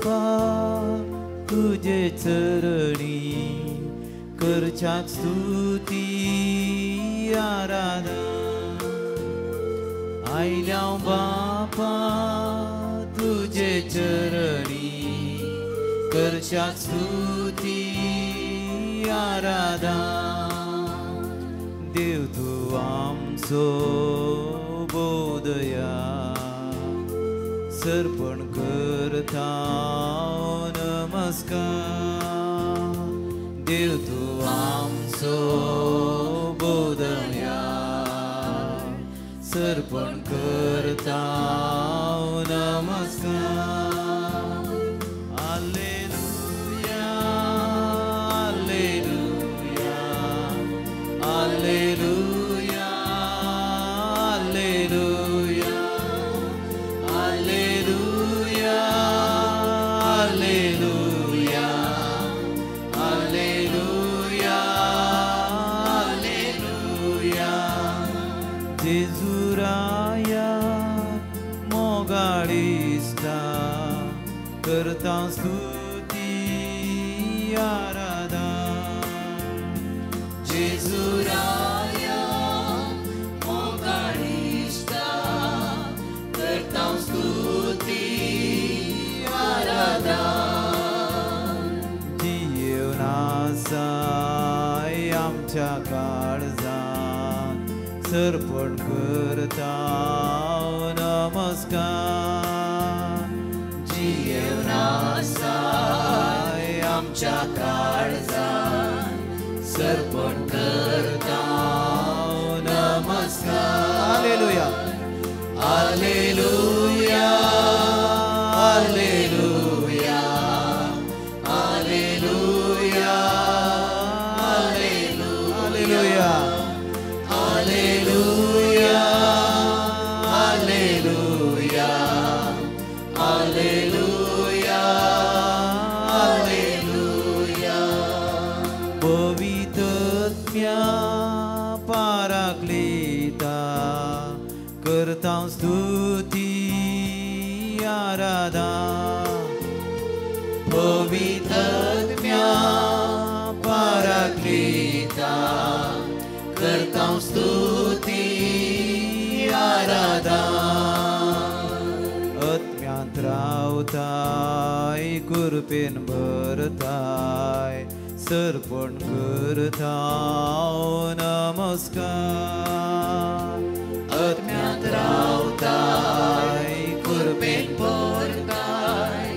बापा तुझे चरणी करच्याक स्तुती आराधना आयल्या बापा तुझे चरणी करच्याक स्तुती आराधना देव तू आमचो बोधया सर्पण करता नमस्कार देव तू आमचो बोधया सर्पण करता नमस्कार हालेलुया हालेलुया हालेलुया हालेलुया हालेलुया हालेलुया हालेलुया जेजुराया मोगाळिस्ता करता स्तुती आराधना जेजुराया मोगाळिस्ता करता स्तुती आराधना जीवनासाय आमच्या काळजात सर्पण करता नमस्कार जीवनासाय आमच्या काळजात सर्पण करता नमस्कार हालेलुया हालेलुया हालेलुया हालेलुया हालेलुया हालेलुया हालेलुया हालेलुया हालेलुया पवित्रत्म्या पाराक्लिता करता स्तुती आराधना पवित्रत्म्या पाराक्लिता करता स्तुती आराधना आत्म्यांत रावताय कृपेन भरताय सर्पण करता नमस्कार आत्म्यांत रावताय कृपेन भरताय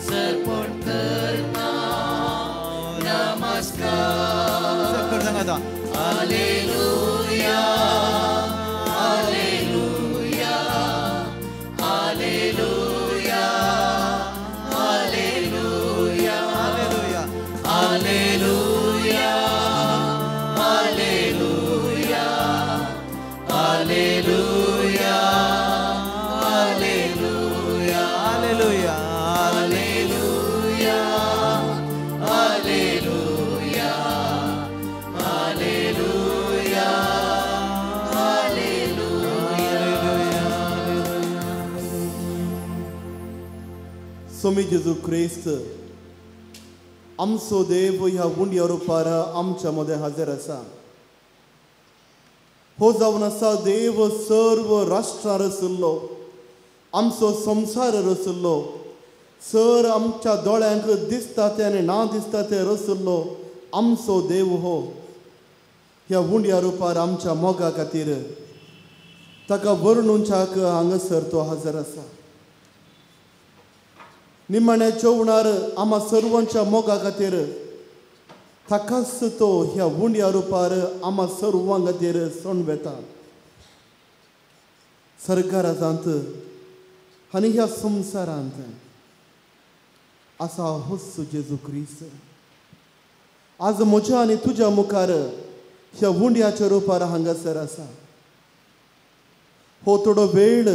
सर्पण करता नमस्कार सांगा हालेलुया हालेलुया हालेलुया हालेलुया हालेलुया हालेलुया हालेलुया हालेलुया हालेलुया हालेलुया हालेलुया स्वामी जेजू ख्रिस्त आमचो देव ह्या उंड्या रुपार आमच्या मध्ये हजर आसा हो जावन आसा देव सर्व राष्ट्रार रचल्लो आमचो संसार रचल्लो सर आमच्या दोळ्यांक दिसता ते आनी ना दिसता ते रचल्लो आमचो देव हो ह्या उंड्या रुपार आमच्या मोगा खातीर ताका वर्णुंचाक हांगासर तो हजर आसा निमाण्या जेवणार आम्हा सर्वांच्या मोगा खातीर ताकाच तो ह्या उंड्या रुपार आम्हा सर्वां खातीर सणवेता सरकारांत आनी ह्या संवसारांत आसा होच जेजू ख्रिस्त आज म्हज्या आनी तुज्या मुखार ह्या उंड्याच्या रुपार हांगासर आसा हो थोडो वेळ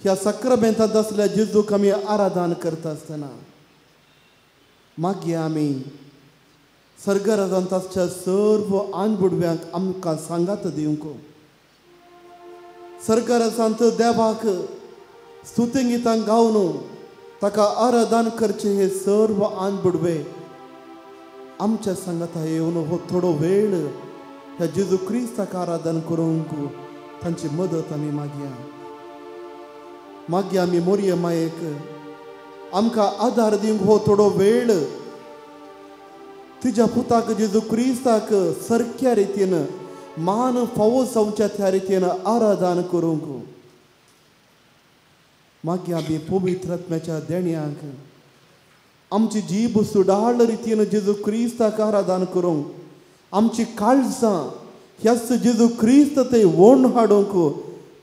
ह्या सक्रामेंतांत आसल्या जेजूक आमी आराधन करता आसतना मागीर आमी सर्गराजांताच्या सर्व आनबुडव्यांक आमकां सांगात दिवंक सर्गराजांत देवाक स्तुती गितां गावन ताका आराधन करचे हे सर्व आन बुडवे आमच्या संगत येवन हो थोडो वेळ ह्या जेजू क्रिस्ताक आराधन करूंक तांची मदत आमी मागया आमी मोरये मायेक आमकां आदार दिवंक हो थोडो वेळ तिच्या पुताक जेजू क्रिस्ताक सारक्या रितीन मान फावो जावच्या त्या रितीन आराधन करूंक मागया आमी पवित्र आत्म्याच्या देण्याक आमची जीब सुडाळ रितीन जेजू क्रिस्ताक आराधन करूंक आमची काळजां ह्याच जेजू क्रिस्त ते वोण हाडूंक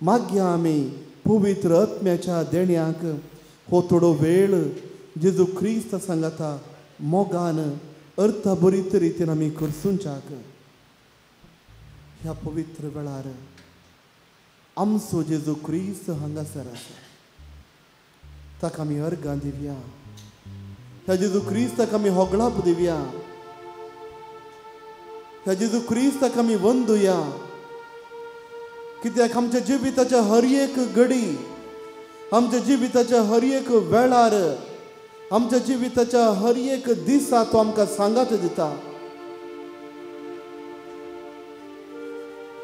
मागया आमी पवित्र आत्म्याच्या देण्याक हो थोडो वेळ जेजू क्रिस्त सांगता मोगान अर्थभरीत रितीन आमी करसूंच्याक ह्या पवित्र वेळार आमचो जेजू क्रिस्त हांगासर आसा ताका आमी अर्गां दिवया ह्या जेजू क्रिस्ताक आमी होगळाप दिवया ह्या जेजू क्रिस्ताक आमी वंदुया कित्याक आमच्या जिविताच्या हर एक घडी आमच्या जिविताच्या हर एक वेळार आमच्या जिविताच्या हर एक दिसा तो आमकां सांगात दिता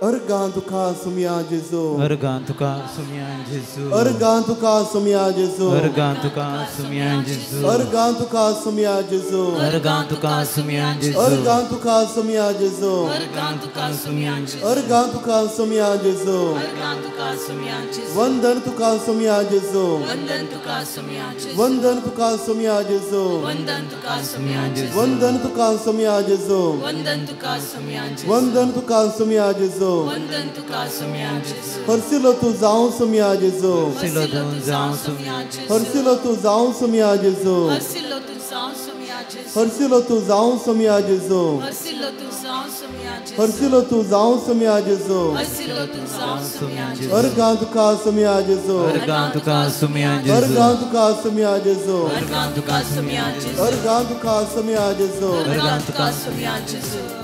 अर्गां तुका सुमया जेजू अर्गां तुका सुमया जेजू अर्गां तुका सुमया जेजू अर्गां तुका सुमया जेजू अर्गां तुका सुमया जेजू अर्गां तुका सुमया जेजू अर्गां तुका सुमया जेजू अर्गां तुका सुमया जेजू अर्गां तुका सुमया जेजू अर्गां तुका सुमया जेजू वंदन तुका सुमया जेजू वंदन तुका सुमया जेजू वंदन तुका सुमया जेजू वंदन तुका सुमया जेजू वंदन तुका सुमया जेजू वंदन तुका सुमया जेजू वंदन तुका सुमया जेजू वंदन तुका सुमया जेजू हरसिलो तू जावं सुमया जेजू सिलो दोन जावं सुमया हरसिलो तू जावं सुमया जेजू हरसिलो तू जावं सुमया जेजू हरसिलो तू जावं सुमया जेजू हरसिलो तू जावं सुमया जेजू हरसिलो तू जावं सुमया जेजू हरसिलो तू जावं सुमया जेजू अर्गां तुका सुमया जेजू अर्गां तुका सुमया जेजू अर्गां तुका सुमया जेजू अर्गां तुका सुमया जेजू अर्गां तुका सुमया जेजू अर्गां तुका सुमया जेजू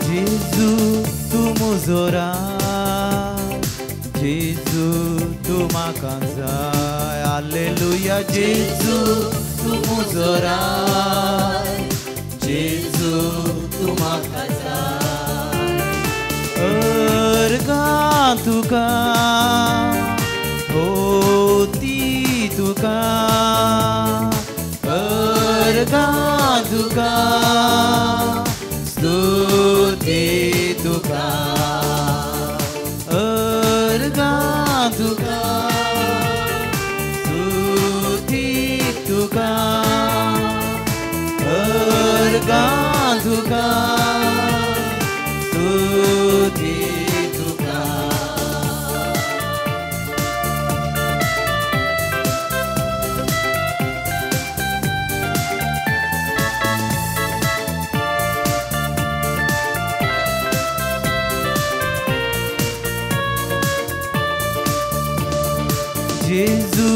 जेजू तू मुजोरा जेजू तू म्हाका जाय हालेलुया जेजू तू मुजोरा जेजू तू म्हाका जाय अर्गां तुका होती तुका अर्गां तुका स्तुती तुका अर्गां तुका स्तुती तुका अर्गां तुका स्तुती तुका जेजू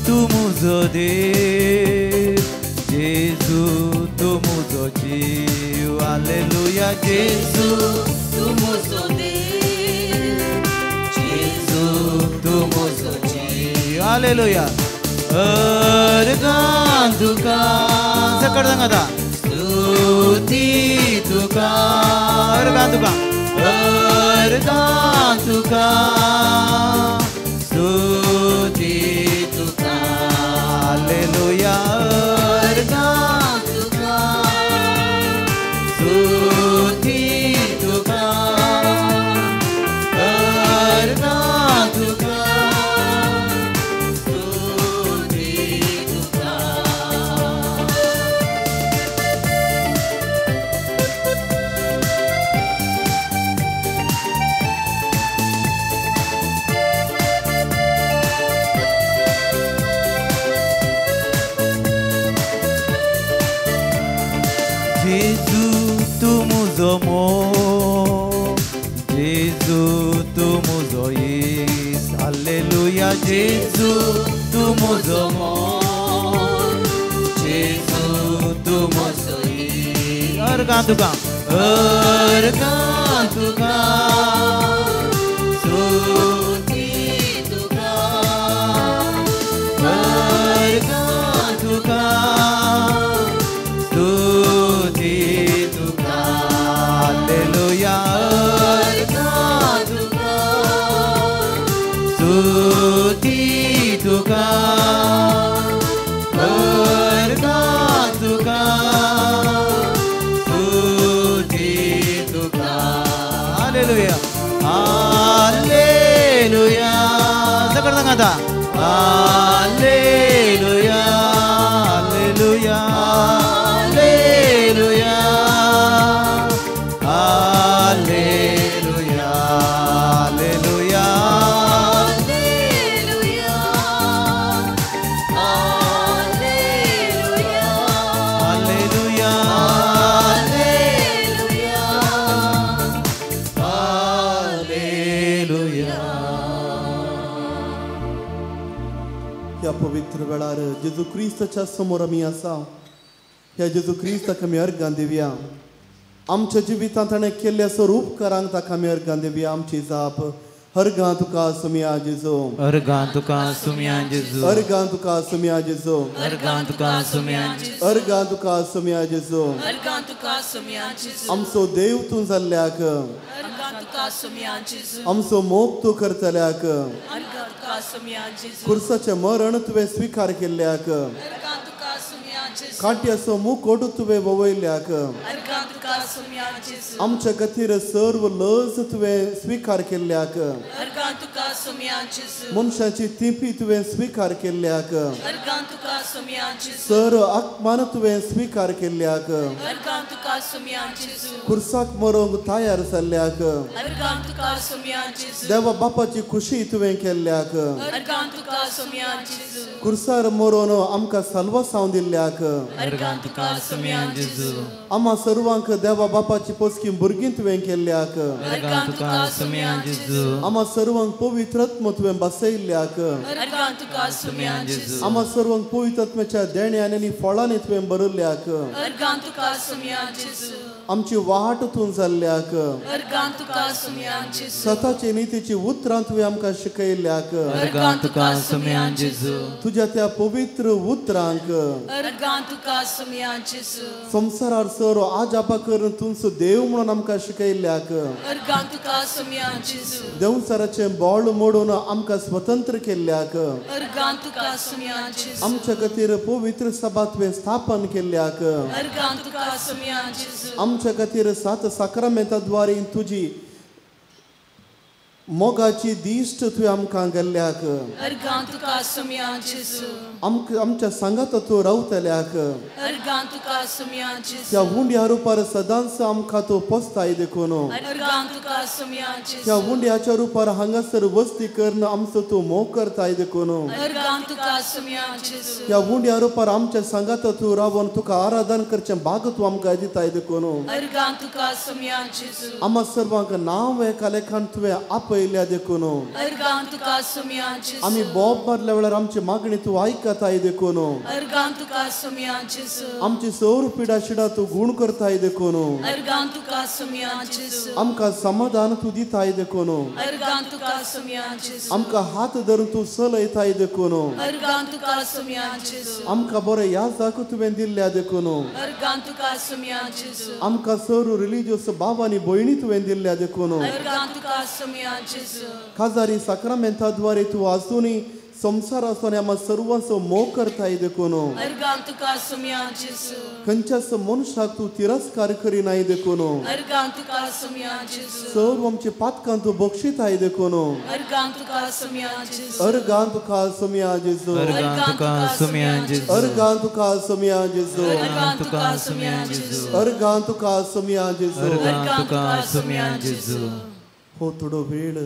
तू मुजो देव जेजू तू मुजो जीव हालेलुया जेजू तू मुजो देव जेजू तू मुजो जीव हालेलुया अर्गां तुका सकट सांग आता स्तुती तुका अर्गां तुका अर्गां तुका स्तुती तुका हालेलुया अर्गां तुका स्तुती तुका अर्गां तुका स्तुती तुका जेजू तू म्हजो मोग जेजू तू म्हजो अर्गां तुका स्तुती तुका अर्गां तुका स्तुती तुका हालेलुया अर्गां तुका स्तुती तुका अर्गां तुका Haleluya, Haleluya. Sekarang kata, Haleluya, Haleluya, Haleluya, Haleluya, Haleluya, Haleluya, ह्या पवित्र वेळार जेजू क्रिस्ताच्या समोर आमी आसा ह्या जेजू क्रिस्ताक आमी अर्गां दिवया आमच्या जिवितांत ताणें केल्ल्या स्वरूप उपकारांक ताका आमी अर्गां दिवया आमची जाप अर्गां तुका सुमिया जेजू अर्गां तुका सुमिया जेजू अर्गां तुका सुमिया जेजू अर्गां तुका सुमिया जेजू अर्गां तुका सुमिया जेजू अर्गां तुका सुमिया जेजू आमचो देव तूं जाल्ल्याक अर्गां तुका सुमिया जेजू आमचो मोग तूं करतल्याक अर्गां तुका सुमिया जेजू कुर्साचें मरण तुवें स्विकार केल्ल्याक अर्गां तुका सुमिया जेजू कांट्याचो मुकोट तुवें ववयल्याक अर्गां तुका सुमिया जेजू आमच्या खातीर सर्व लज तुवें स्विकार केल्ल्याक अर्गां तुका सुमिया जेजू मनशाची तिपी तुवें स्विकार केल्ल्याक अर्गां तुका सुमिया जेजू सर्व आत्मान तुवें स्विकार केल्ल्याक अर्गां तुका सुमिया जेजू कुर्साक मरोंक तयार जाल्ल्याक अर्गां तुका सुमिया जेजू देवा बापाची खुशी तुवें केल्ल्याक अर्गां तुका सुमिया जेजू कुर्सार मरोन आमकां साल्वासांव दिल्ल्याक अर्गां तुका सुमिया जेजू आम्हा सर्वांक देवा बापाची पोसकी भुरगीं तुवें केल्ल्याक अर्गां तुका सुमिया जेजू आम्हा सर्वांक पवित्रत्म तुवें बसयल्ल्याक अर्गां तुका सुमिया जेजू आम्हा सर्वांक पवित्रत्मेच्या देण्यान आनी फळांनी तुवें भरल्ल्याक अर्गां तुका सुमिया जेजू आमची वाट तूं जाल्ल्याक अर्गां तुका सुमिया जेजू स्वताची नितीची उतरां तुवें आमकां शिकयल्ल्याक अर्गां तुका सुमिया जेजू तुज्या त्या पवित्र उतरांक अर्गां तुका सुमिया जेजू संवसारार सर्व आज आपा करून तुमचो देव म्हणून आमकां शिकयल्ल्याक अर्गां तुका सुमिया जेजू देवचाराचें बोळ मोडून आमकां स्वतंत्र केल्ल्याक अर्गां तुका सुमिया जेजू आमच्या खातीर पवित्र सभा तुवें स्थापन केल्ल्याक अर्गां तुका सुमिया जेजू आमच्या खातीर 7 साक्रामेंताद्वारे तुजी मोगाची दिश्ट तुवें आमकां घाल्ल्याक अर्गां तुका सुमिया जेजू आमच्या सांगात तूं रावतल्याक अर्गां तुका सुमिया जेजू त्या हुंड्या रुपार सदांच आमकां तूं पोसताय देखून अर्गां तुका सुमिया त्या जेजू हुंड्याच्या रुपार हांगासर वस्ती करून आमचो तूं मोग करताय देखून अर्गां तुका सुमिया जेजू त्या हुंड्या रुपार आमच्या सांगात तूं रावन तुका आराधन करचें भाग तूं आमकां दिताय देखून अर्गां तुका सुमिया जेजू आम्हा सर्वांक नांव एका लेखान तुवें आपयल्या देखून अर्गां तुका सुमिया जेजू आमी बोब मारल्या वेळार आमची मागणी तूं आयकताय देखून अर्गां तुका सुमिया जेजू आमची सौर पिडा शिडा तूं गुण करताय देखून अर्गां तुका सुमिया जेजू आमकां समाधान तूं दिताय देखून अर्गां तुका सुमिया जेजू आमकां हात धरून तूं चलयताय देखून अर्गां तुका सुमिया जेजू आमकां बरें याजाक तुवें दिल्ल्या देखून अर्गां तुका सुमिया जेजू आमकां सर्व रिलिजियस भाव आनी भयणी तुवें दिल्ल्या देखून अर्गां तुका सुमिया जेजू खाजारी साक्रामेंताद्वारे तूं आजूनय संवसाराचो आनी आम्हा सर्वांचो मोग करताय देखून अर्गां तुका सुमिया जेजू खंयच्याच मनशाक तूं तिरस्कार करिनाय देखून अर्गां तुका सुमिया जेजू सर्व आमची पातकां तूं बक्षिताय देखून अर्गां तुका सुमिया जेजू अर्गां तुका सुमिया जेजू अर्गां तुका सुमिया जेजू अर्गां तुका सुमिया जेजू अर्गां तुका सुमिया जेजू अर्गां तुका सुमिया जेजू अर्गां तुका सुमिया जेजू हो थोडो वेळ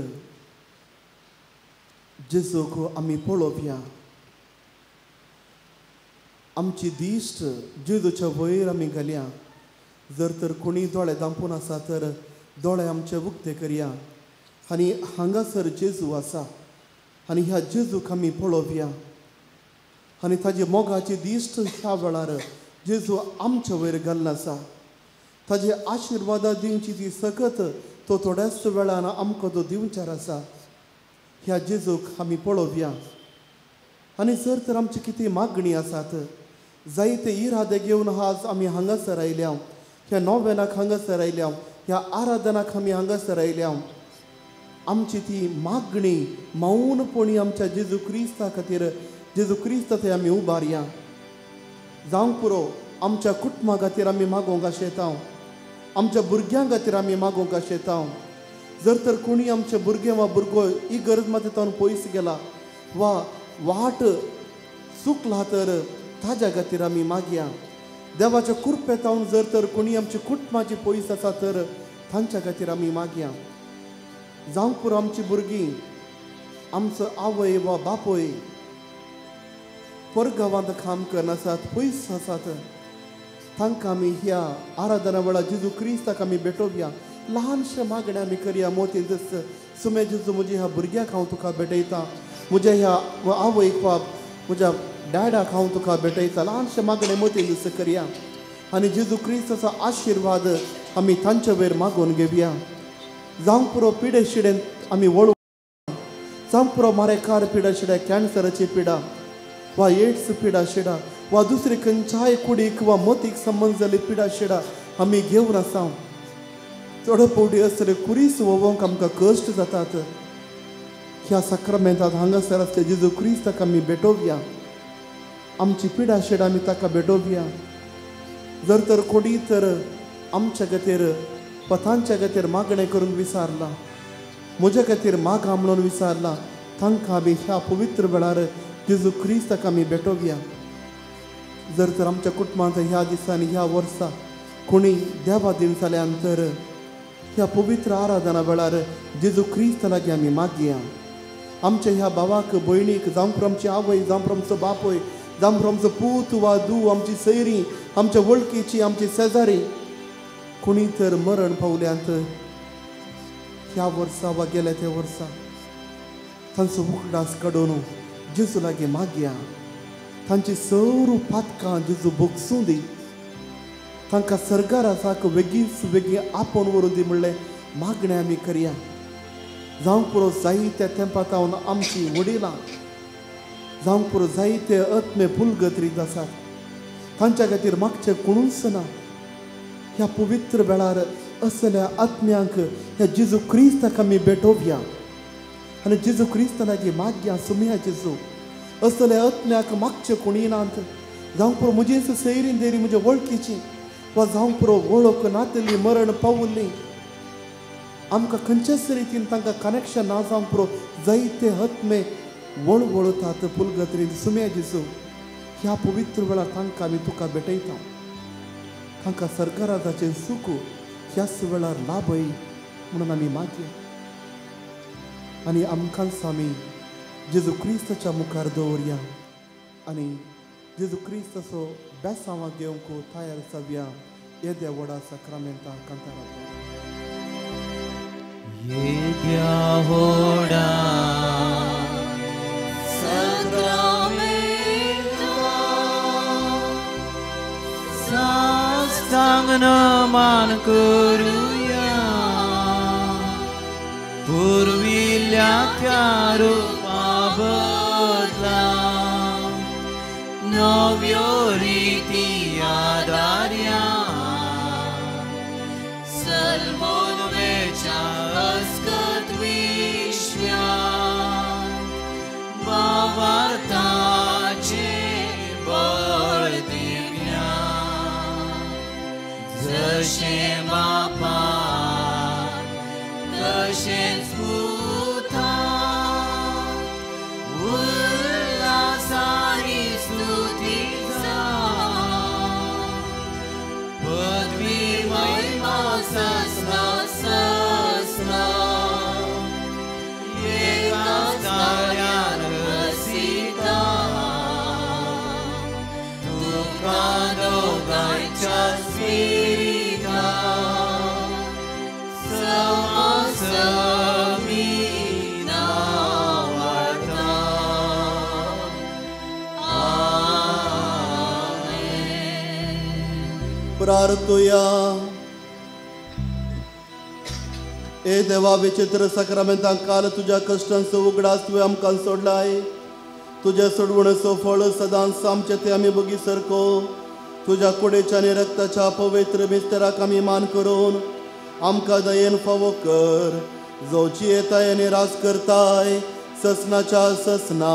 जेजूक आमी पळोवया आमची दिश्ट जेजूच्या वयर आमी घालया जर तर कोणी दोळे दांपून आसा तर दोळे आमचे उक्ते करया आनी हांगासर जेजू आसा आनी ह्या जेजूक आमी पळोवया आनी ताजे मोगाची दिश्ट ह्या वेळार जेजू आमच्या वयर घाल्ला आसा. ताजे आशिर्वादा दिवची ती सकत तो थोड्याच वेळान आमकां तो दिवचार आसा. ह्या जेजूक आमी पळोवया आनी जर तर आमची कितें मागणी आसात जायते इरादे घेवन आज आमी हांगासर आयल्या, ह्या नोवेनाक हांगासर आयल्या, ह्या आराधनाक आमी हांगासर आयल्या. आमची ती मागणी मौनपणी आमच्या जेजू क्रिस्ता खातीर जेजू क्रिस्त थंय आमी उबारया. जावंक पुरो आमच्या कुटुंबा खातीर आमी मागोवंक आशेता, आमच्या भुरग्यां खातीर आमी मागोवंक आशेता. जर तर कोणी आमचे भुरगे वा भुरगो इगर्ज मातेतावन पयस गेला वा वाट चुकला तर ताज्या खातीर आमी मागया. देवाच्या कृपेतावन जर तर कोणी आमची कुटुंबाची पयस आसा तर तांच्या खातीर आमी मागया. जावंक पुरो आमची भुरगीं आमचो आवय वा बापोय परगांवांत काम करनासात, पयस आसात, तांकां आमी ह्या आराधना वेळार जेजू क्रिस्ताक आमी भेटोवया. ल्हानशे मागणे आमी करया. मोती दस सुमे जेजू म्हज्या ह्या भुरग्याक हांव तुका भेटयता, म्हज्या ह्या आवयक वा म्हज्या डॅडाक हांव तुका भेटयता. ल्हानशे मागणे मोती दस करया आनी जेजू क्रिस्ताचो आशिर्वाद आमी तांचे वयर मागून घेवया. जावंक पुरो पिडे शिडेन आमी वळू, जावंक पुरो मारेकार पिडा शिडा, कॅन्सराची पिडा वा एड्स पिडा शिडा वा दुसरी खंयच्याय कुडीक वा मोतीक संबंद जाल्ली पिडा शिडा आमी घेवन आसा. चड फावटी असले कुरीस वोवंक आमकां कश्ट जातात. ह्या सक्रामेंतांत हांगासर आसले जेजू क्रिस्ताक आमी भेटोवया, आमची पिडा शिडा आमी ताका भेटोवया. जर तर कोणी तर आमच्या खातीर पथांच्या खातीर मागणें करून विचारला, म्हज्या खातीर मागा म्हणून विचारला, तांकां आमी ह्या पवित्र वेळार जेजू क्रिस्ताक आमी भेटोवया. जर तर आमच्या कुटुंबांत ह्या दिसांनी ह्या वर्सा कोणी देवा दिन जाल्यान तर ह्या पवित्र आराधना वेळार जेजू क्रिस्ता लागीं आमी मागया. आमच्या ह्या भावाक भयणीक, जावं आमची आवय, जावं आमचो बापोय, जावं आमचो पूत वा धूव, आमची सैरी, आमच्या वळखीची, आमची शेजारी कोणी तर मरण पावल्यांत ह्या वर्सा वा गेल्या त्या वर्सा तांचो उगडास काडून जेजू लागीं मागया. तांची सरू पातकां जेजू भोगसूं दी, तांकां सरकार आसाक वेगळीच वेगळी आपोवन व्हरून दी म्हणलें मागणें आमी करया. जावंक पुरो जायत्या तेंपातावन आमची वडिलां, जावंक पुरो जायते आत्मे पुलगत्रीत आसात, तांच्या खातीर मागचें कोणूच ना. ह्या पवित्र वेळार असल्या आत्म्यांक ह्या जेजू क्रिस्ताक आमी भेटोवया आनी जेजू क्रिस्ता लागीं मागया. सुमया जेजू, असल्या आत्म्याक मागचें कोणी नात. जावंक पुरो म्हजीच सैरीन देरी, म्हज्या वळखीची वा जावंक पुरो वळख नातली मरण पावल्ली, आमकां खंयच्याच रितीन तांकां कनेक्शन ना. जावंक पुरो जायते आत्मे वळवळतात पुलगत्रीन. सुमया जेजू, ह्या पवित्र वेळार तांकां आमी तुका भेटयता. तांकां सरकाराचें सूख ह्याच वेळार लाभय म्हणून आमी मागया. आनी आमकांच आमी जेजू क्रिस्ताच्या मुखार दवरया आनी जेजू क्रिस्ताचो बेसांवां घेवंक तयार जावया. येद्या व्हडा सक्रामेंता कांतारा येद्या व्हडा साष्टांग मान करुया, पुरविल्ल्या त्या रुपा बदला नव्यो रिती आदार्या. सलमोन वेच्या अस्कत विश्व्या वार्ताचे बळ दिव्या. जशें बापा तशेंच पुता, उल्हासानी स्तुती जा. पदवी महिमा सस्ना सस्ना एकाच कार्यान रसिता. तुका दोगांच्या स्पिरिता समास प्रार्थुया. ए देवा विचित्र सक्रामेंतां काल तुझ्या कश्टांचो उगडास तुवें आमकां सोडलाय. तुझ्या सोडवणेचो फळ सदांच आमचे ते आमी बगीसरको. तुझ्या कुडेच्या आनी रक्ताच्या पवित्र मिस्तेराक आमी मान करून आमकां दयेन फावो कर. जोची येताय आनी रास करताय ससनाच्या ससना.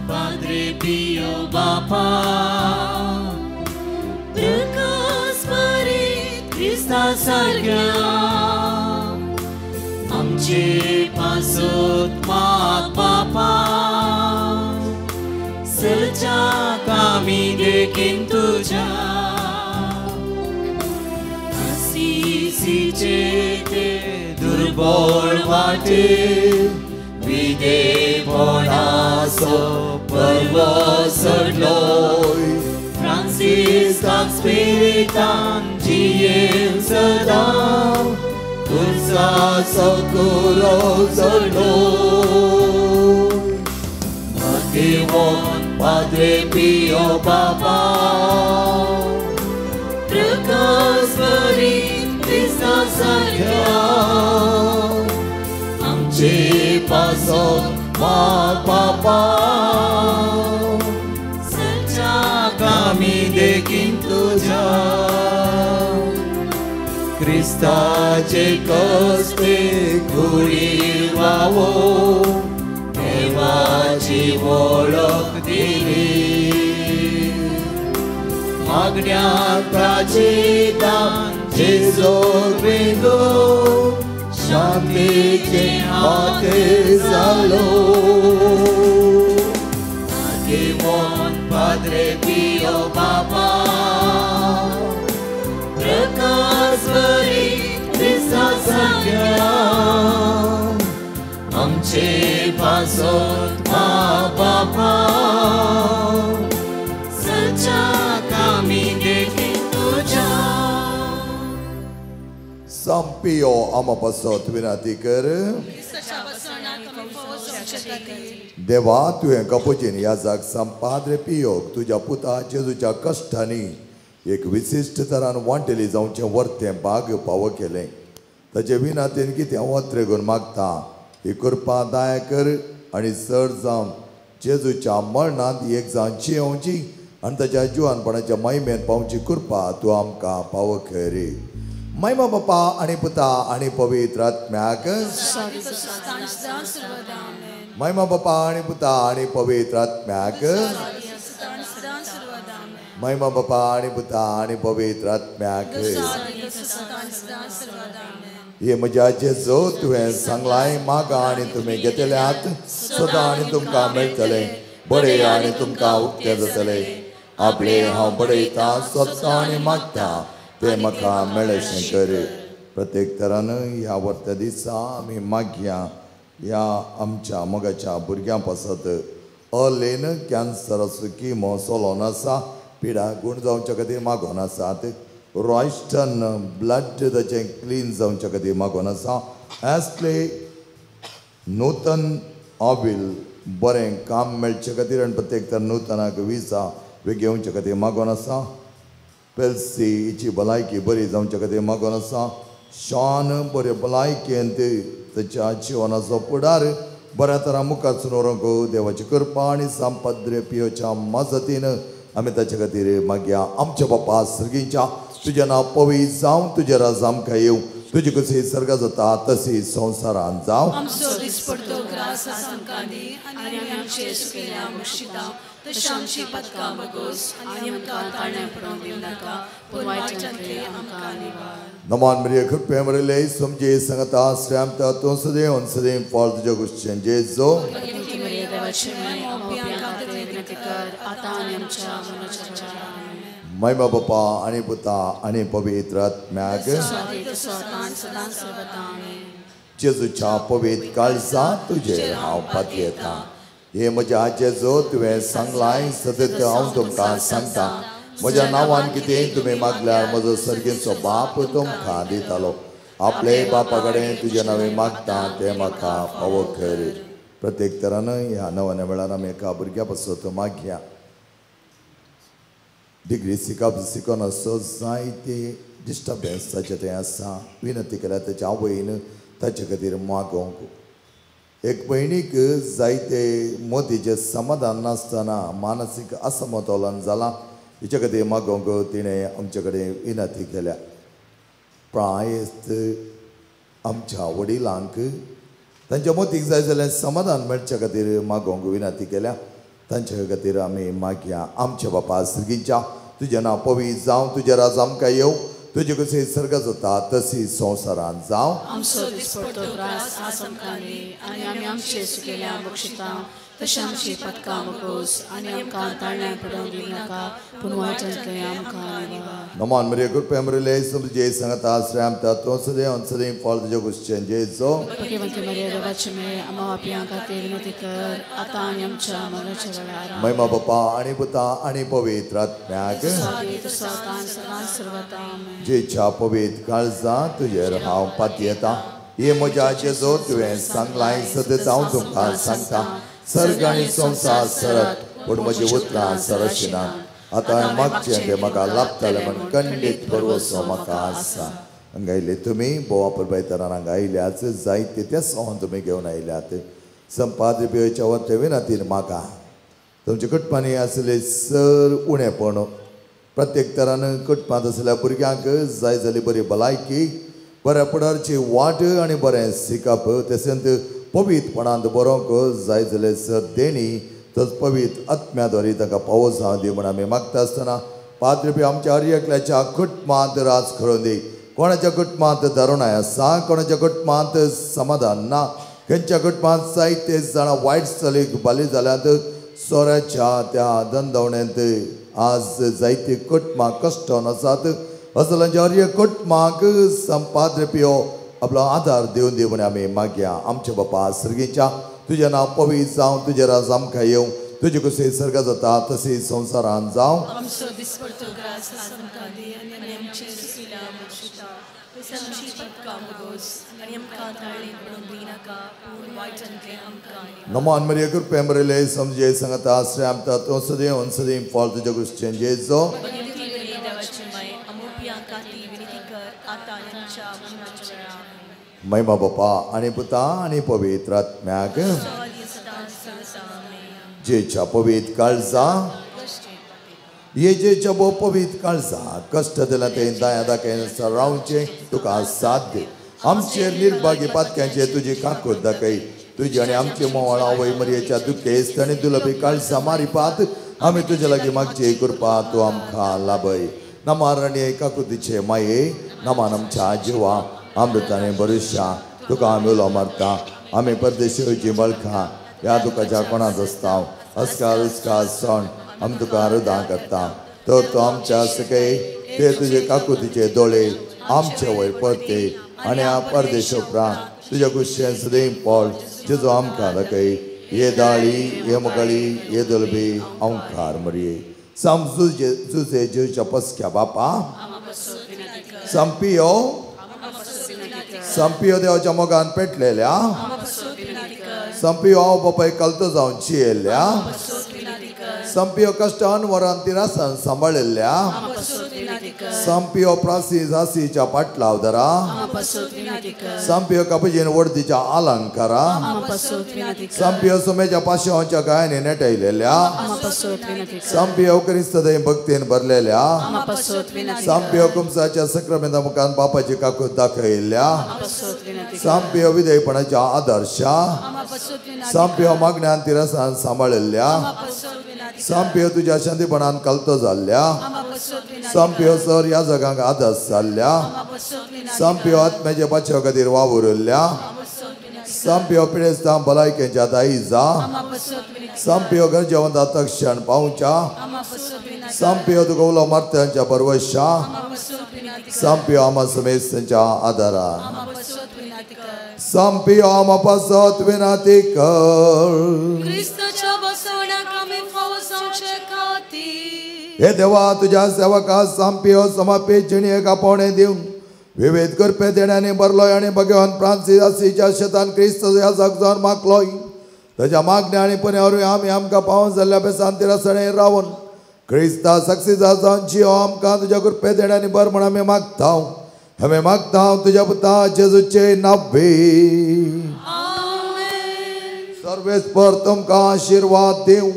Padre Pio Bapa, प्रकाश परी Krista सारख्या आमचे पासत माग बापा. सलच्या कामी देखीन तुझ्या आशिषीचे ते दुर्बळ वाटे. विदेवणाचो पर्व सडलोय. फ्रांसिस्काक स्पिरितान जियेन सदां तुझाचो कुरो चडलोय. देवोन Padre Pio Bapa, प्रकाश परी Krista सारख्या आमचे पासत माग बापा. सलच्या कामी देखीन तुझ्या क्रिस्ताचे कस्ते कुडीवावो. देवाची वळख दिली मागण्याक प्राचितान जेजो वेगो. शांतीचे हाते जालो. देवोन Padre Pio Bapa, प्रकाश परी Krista सारख्या आमचे पासत माग बापा. सलच्या कामी देखीन तुझ्या. San Pio ama pasot विनंती कर. देवा तुवें कपुजीन ह्या जाग San Padre Pio तुझ्या पुता जेजूच्या कश्टांनी एक विशिश्ट तरान वांटेली जावचें वर्तें भाग्य फावो केलें. ताचे विनंतीन कितें वत्र घेवन मागता ही कृपा दाय कर आनी चड जावन जेजूच्या मरणांत एक जावन जियोवची आनी ताच्या जुवानपणाच्या महिमेन पावची कृपा तूं आमकां फावो कर. महिमा बापा आनी पुता आनी पवित्र आत्म्याक. महिमा बापा आनी पुता आनी पवित्र आत्म्याक. महिमा बापा आनी पुता आनी पवित्र आत्म्याक. हे म्हज्या जेजो तुवें सांगलाय मागा आनी तुमी घेतल्यात सदां आनी तुमकां मेळटलें. बडे आनी तुमकां उक्तें जातलें. आपले हांव बडयतां सोदतां आनी मागतां ते म्हाका मेळशें कर. प्रत्येक तरान ह्या वर्त्या दिसा आमी मागया ह्या आमच्या मोगाच्या भुरग्यां पासत अलेन कॅन्सर असो किमो सोलोन आसा. पिडा गुण जावचे खातीर मागोन आसात. रॉयस्टन ब्लड ताचें क्लीन जावचे खातीर मागोन आसा. एस्ले नूतन ऑविल बरें काम मेळचे खातीर आनी प्रत्येक तर नूतनाक विजा घेवचे खातीर मागोन आसा. पेल्सी हिची भलायकी बरी जावचे खातीर मागोन आसा. शॉन बरे भलायकेंत ताच्या जिवनाचो फुडार बऱ्या तरा मुखार सुरोवंक देवाची कृपा आनी San Padre Pioच्या मजतीन आमी ताचे खातीर मागया. आमच्या बापा सर्गीच्या तुजें नांव पवित्र जावं. तुजें राज आमकां येवं. तुझी कशी सर्ग जाता तशी संसारान जाव आमचो दिसपडतो ग्रास आमकां दी आनी आमचे सुकेल्या मुक्षिता तशें आमची पदकां बगोस आनी आमकां ताळ्या पडोवंक दिवं नाका पूण वायटांतले आमकां निवार. नमान मरिया कृपे मरिले समजे संगता श्रमता तो सदैव फॉल तुझ्या गोष्टी जेजो भगवती मरिया देवाची माय आमच्या खातीर विनंती कर आतां आनी आमच्या मरणाच्या वेळार. महिमा बापा आणि पुता आणि पवित्र आत्म्याक सदां सर्वदा आमेन. जेजूच्या पवित्र काळजा तुझे हांव पातयेता. हे म्हज्या जेजो तुवें सांगलाय सतत हांव तुमकां सांगता म्हज्या नांवान कितें तुमी मागल्यार म्हजो सर्गेचो बाप तुमकां दितालो. आपले बापा कडेन तुजे नांवें मागता तें म्हाका फावो कर. प्रत्येक तरान ह्या नव्या वेळार आमी एका भुरग्या पासत मागया. डिग्री शिकून असो जायते डिस्टर्बन्स ताचे तें आसा. विनंती केल्या ताच्या आवयन ताचे खातीर मागोवंक. एक भयणीक जायते मोदीचे समाधान नासतना मानसीक असमतोलन जालां हिचे खातीर मागोवंक तिणें आमचे कडेन विनंती केल्या. प्रायस्त आमच्या वडिलांक तांच्या मोतीक जाय जाल्यार समाधान मेळचे खातीर मागोवंक विनंती केल्या. तांचे खातीर आमी मागया. आमच्या बापा सर्गीच्या तुजें नांव पवित्र जावं तुजे राज आमकां येवं तुजे कशी सर्ग जाता तशी संवसारान जावं. आमचो दिसपडतो ग्रास आमकां दी आनी आमी आमचे सुकेल्या मुक्षिता तशें आमची पदकां बगोस आनी आमकां ताळ्या पडोवंक दिवं नाका पूण वायटांतले आमकां निवार. नमान मरिया कृपे मरिले समजे संगता श्रमता तो सदैव फॉल तुज्या गोष्टी जेजो भगवती मरिया देवाची माय आमच्या खातीर विनंती कर आतां आनी आमच्या मरणाच्या वेळार. महिमा बापा आणि पुता आणि पवित्र आत्म्याक सदां सर्वदा आमेन. जेच्या पवित्र काळजा तुजेर हांव पातयेता. हे म्हज्या जेजो तुवें सांगलाय सतत हांव तुमकां सांगता सर्ग आनी संवसार सरत पूण म्हजी उतरां सरशिनात. आतां मागचें तें म्हाका लाभतलें म्हण खंडीत भरवोसो म्हाका आसा. हांगा आयले तुमी बोवा परबायतरान हांगा आयल्याच जायते ते सोहन तुमी घेवन आयल्यात. संपाद पियेच्या वते विनंतीन म्हाका तुमच्या कुटुंबांनी आसले सर उणेपण प्रत्येक तरान कुटुंबांत आसलेल्या भुरग्यांक जाय जाली बरी भलायकी बऱ्या फुडारची वाट आनी बरें शिकप तशेंच पवित्रपणांत बरोवंक जाय जाल्यार सर देणी तस पवित्र आत्म्याद्वारे ताका पावो जावं दी म्हण आमी मागता आसतना पाद्रपी आमच्या हर एकल्याच्या कुटुंबांत राज करून दी. कोणाच्या कुटुंबांत दारुणाय आसा कोणाच्या कुटुंबांत समाधान ना खंयच्या कुटुंबांत जायते जाणां वायट चलीक बली जाल्यात. सोऱ्याच्या त्या धंदवण्यांत आज जायती कुटुंबां कश्टान आसात. असलांच्या हर एक कुटुंबांक संपाद्रपी आपलो आदार दिवन दी म्हण आमी मागया. आमच्या बापा सर्गीच्या तुजें नांव पवित्र जावं तुजे राज आमकां येवं तुजे कशी सर्ग जाता तशी संवसारान जावं. आमचो दिसपडतो ग्रास आमकां दी आनी आमचे सुकेल्या मुक्षिता तशें आमची पदकां बगोस आनी आमकां ताळ्या पडोवंक दिवं नाका पूण वायटांतले आमकां निवार. नमान मरिया कृपे मरिले समजे संगता श्रमता तो सदैव फॉल तुज्या गोष्टी जेजो भगवती मरिया देवाची माय आमच्या खातीर विनंती कर आतां आनी आमच्या मरणाच्या वेळार. महिमा बापा आणि पुता आणि पवित्र आत्म्याक जेच्या पवित्र काळजा ये जेच्या बो पवित्र काळजा कष्ट दिला ते दाया दाखयन रावचे तुका साथ दे. आमचे निर्भाग्य पातक्यांचे तुजी काकूत दाखय. तुजी आणि आमचे मोवाळ आवय मरियेच्या दुखेस्त आनी दुलभी काळजा मारिपात आमी तुजे लागीं मागची कृपा तूं आमकां लाभय. नमार आनी काकुतीचे माये नमान आमच्या जिवा अमृताने भरुशा तुका आमी उलो मारता. आमी परदेशी बळखां ह्या दुखाच्या कोणाच आसता अस्कार उस्कार सण आमी तुका हृदय करता. तर तूं आमच्या सकय ते तुजे काकुतीचे दोळे आमचे वयर परते आनी ह्या परदेश उपरांत तुज्या कुशें सदैव पळ जेजो आमकां दाखय. ये दाळी ये मुगाळी ये दुलबी ओंकार मरिये साम जुजे जेवच्या पसक्या बापा संपियो देवाच्या मोगान पेटलेल्या संपियो हांव बापाय कलतो जावन चियेल्ल्या संपियो कष्टान वरांतिरा सांभाळलेल्या संपियो प्रासी झासीच्या पाटलावदरा संपियो कपजीन वडतीच्या अलंकारा संपियो सुमेच्या पाशांच्या गायने नेटयलेल्या संपियो क्रिस्त भक्तीन भरलेल्या संपियो कुमसाच्या सक्रमेंता मुखान बापाची काकूत दाखयल्या संपियो विधेयपणाच्या आदर्शा संपियो मागण्यान तिरसान सांभाळलेल्या संपियो तुझ्या शांतीपणान कलतो जाल्ल्या संपियो सर या जगांक आदर्श जाल्ल्या संपियो आत्म्याच्या पाछ्या खातीर वावुरल्या संपियो पिडेस्तां भलायकेच्या दायीजा संपियो गरजेवंत क्षण पावच्या संपियो तुका उलो मारत्यांच्या परवशा संपियो आमा समेस्तांच्या आदारा संपियो आमा पासत विनाती कर क्रिस्ताच्या बसवण्याक आमी फावस आमचे खातीर हे देवा तुझ्या सेवका संपियो समर्पित जिणेक आपोवणे दिवन विवेद करपे देण्याने भरलोय आणि भगवान फ्रांसीस असीच्या शेतान क्रिस्त ह्या जगजान मागलोय ताच्या मागण्या आणि पुण्यावरूय आमी आमकां पावस जाल्ल्या बेसान तिरसणे रावन क्रिस्ता सक्सेसा जावन जियो आमकां तुज्या कृपे देण्याने भर म्हण आमी मागता तुझ्या पुता जेजूचे नावे सर्वेस्पर तुमकां आशीर्वाद दिव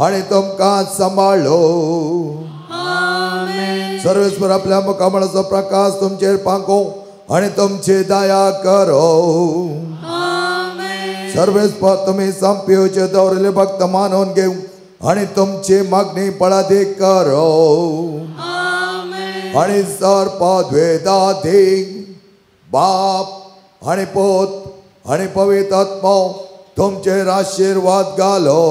आणि तुमकां सांबाळो सर्वेस्वर आपल्या मुखामळाचो प्रकाश तुमचेर पांको आणि तुमची दया करो सर्वेस्वर तुम्ही संपियोचे दौरले भक्त मानून घेऊ आणि तुमची मागणी पळादी करो आणि सर्पद्वेदा दे बाप आणि पोत आणि पवित्र आत्मा तुमचेर आशीर्वाद घालो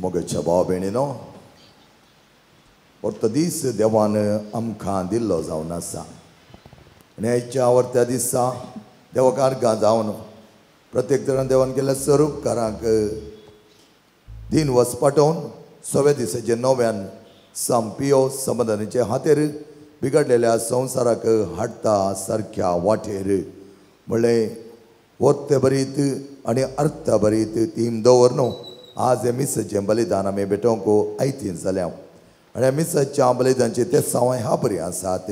मोगेच्या भाव भयणीनो और दीस देवान आमकां दिल्लो जावन आसा आनी आयच्या आवडत्या दिसा देवकारगां जावन प्रत्येक तरान देवान केल्ल्या स्वरूपकारांक दिन वचपाटोवन 6व्या दिसाचे नव्यान संपियो समाधानाचे हातेर बिगडलेल्या संवसाराक हाडटा सारक्या वाटेर म्हणलें वर्ते बरीत आनी अर्थ बरीत थीम दवरनो आज हे मिसाचें बलिदान आमी भेटोवंक आयतीन जाल्या आनी मिसाच्या बलिदानाचे ते सवाय ह्या बरी आसात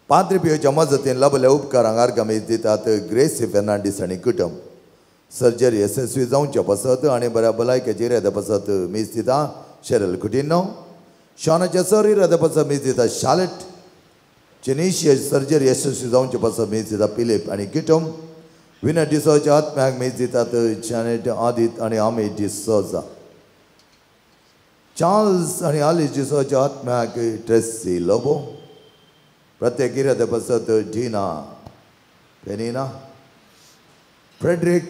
पाद्री पियोच्या मजतीन लाभल्या उपकारांक आर्गामीस दितात ग्रेसी फेर्नांडीस आनी कुटुंब सर्जरी यशस्वी जावचे पासत आनी बऱ्या भलायकेची इरादे पासत मीस दिता शेरल कुटिन्नो शॉनाच्या सर इरादे पासत मीस दिता शार्लेट जेनेशिया सर्जरी यशस्वी जावचे पासत मीस दिता फिलिप आनी कुटुंब विनर डिसोच्या आत्म्याक मीस दितात जॅनेट आदित आनी अमित डिसोजा चार्ल्स आनी आलिस डिसोच्या आत्म्याक ट्रेसी लोबो प्रत्येक इरादे पासत डीना पेनिना फ्रेडरिक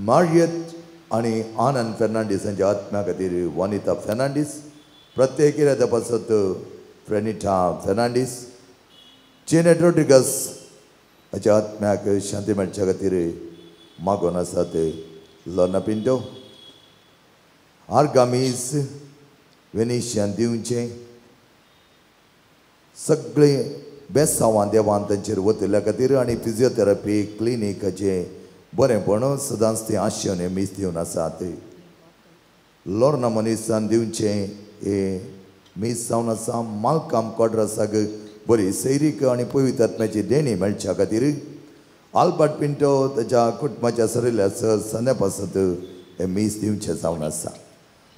मारियत आनी आनंद फेर्नांडीस हांच्या आत्म्या खातीर वनिता फेर्नांडीस प्रत्येक इरादे पासत फ्रेनिटा फेर्नांडीस जेनेट रोड्रिगस हाच्या आत्म्याक शांती मेळच्या खातीर मागोन आसात लोना पिंटो आर्गामीस वेनिशियन दिवचे सगळे बेसांवां देवान तांचेर वतल्या खातीर आनी फिजिओथेरपी क्लिनीकाचे बरेंपण सदांच ते आशेन मीस दिवन आसात लोर्ना मनीसान दिवचे हे मीस जावन आसा मालकाम कॉड्रसाक बरी सैरीक आनी पवित्र आत्म्याची देणी मेळच्या खातीर आल्बर्ट पिंटो ताच्या कुटुंबाच्या सरिल्ल्या सने पासत हे मीस दिवचे जावन आसा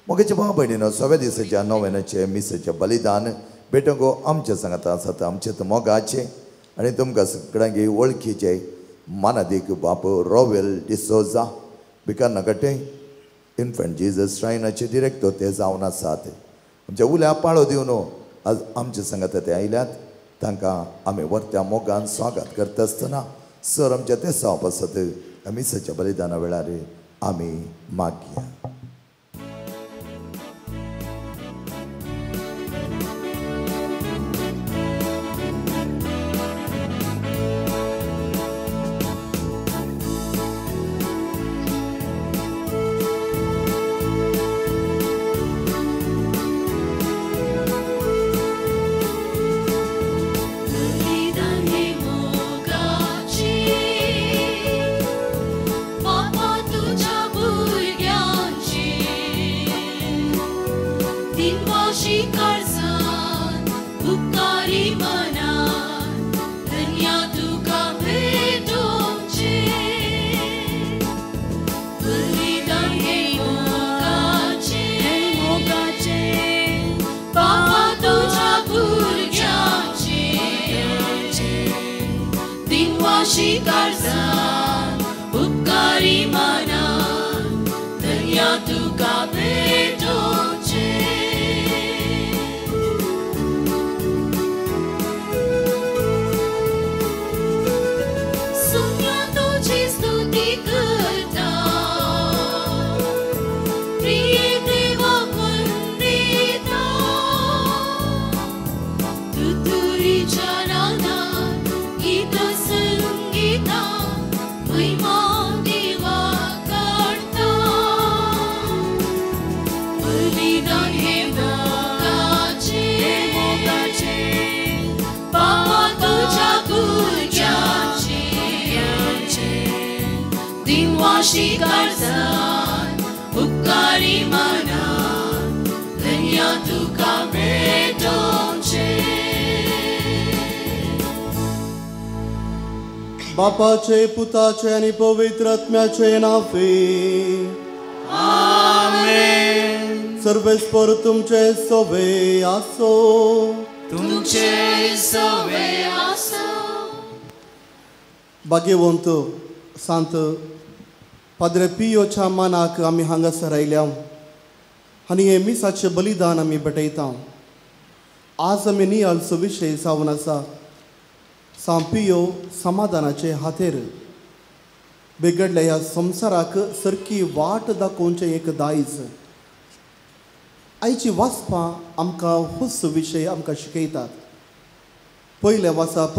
मोगेचे भाव भयणीनो 6व्या दिसाच्या नोवेनाचे मिसाचे बलिदान भेटोवंक आमच्या सांगात आसात आमचे मोगाचे आनी तुमकां सगळ्यांक वळखीचे मानादीक बाप रॉवेल डिसोजा बिकारनाकटे इन्फंट जीजस श्रायनाचे डिरेक्टर ते जावन आसात आमच्या उल्या पाळो दिवन आज आमचे सांगात ते आयल्यात तांकां आमी वर्त्या मोगान स्वागत करता आसतना सर आमच्या ते साप आसत मिसाच्या बलिदाना वेळार आमी मागया शिकार्जान उपकारी माना धन्य तुका भेटोचे सुम्या तुझी स्तुती करता प्रिय देवा वंदिता तुतुरीच्या नादात गीत संगीता महिमा देवा करता बलिदान हे मोगाचे बाबा तुझ्या गुरजाचे दिनवा शिकार्जान उपकारी माना धन्य तुका भेटोचे बापाचे पुताचे आणि पवित्र आत्म्याचे नावे आमेन. सर्वेस्पर तुमचे सोवे आसो. तुमचे सवे आसो. भाग्यवंत सांत पाद्रे पियोच्या मानाक आमी हांगासर आयल्या आनी हे मिसाचें बलिदान आमी भेटयता. आज आमी नियाळचो विशय जावन आसा सांपियो समाधानाचे हातेर. बिगडल्या ह्या संवसाराक सरकी वाट दाखोवचें एक दायज. आयची वाचपां आमकां हुस विशय आमकां शिकयतात. पयलें वाचप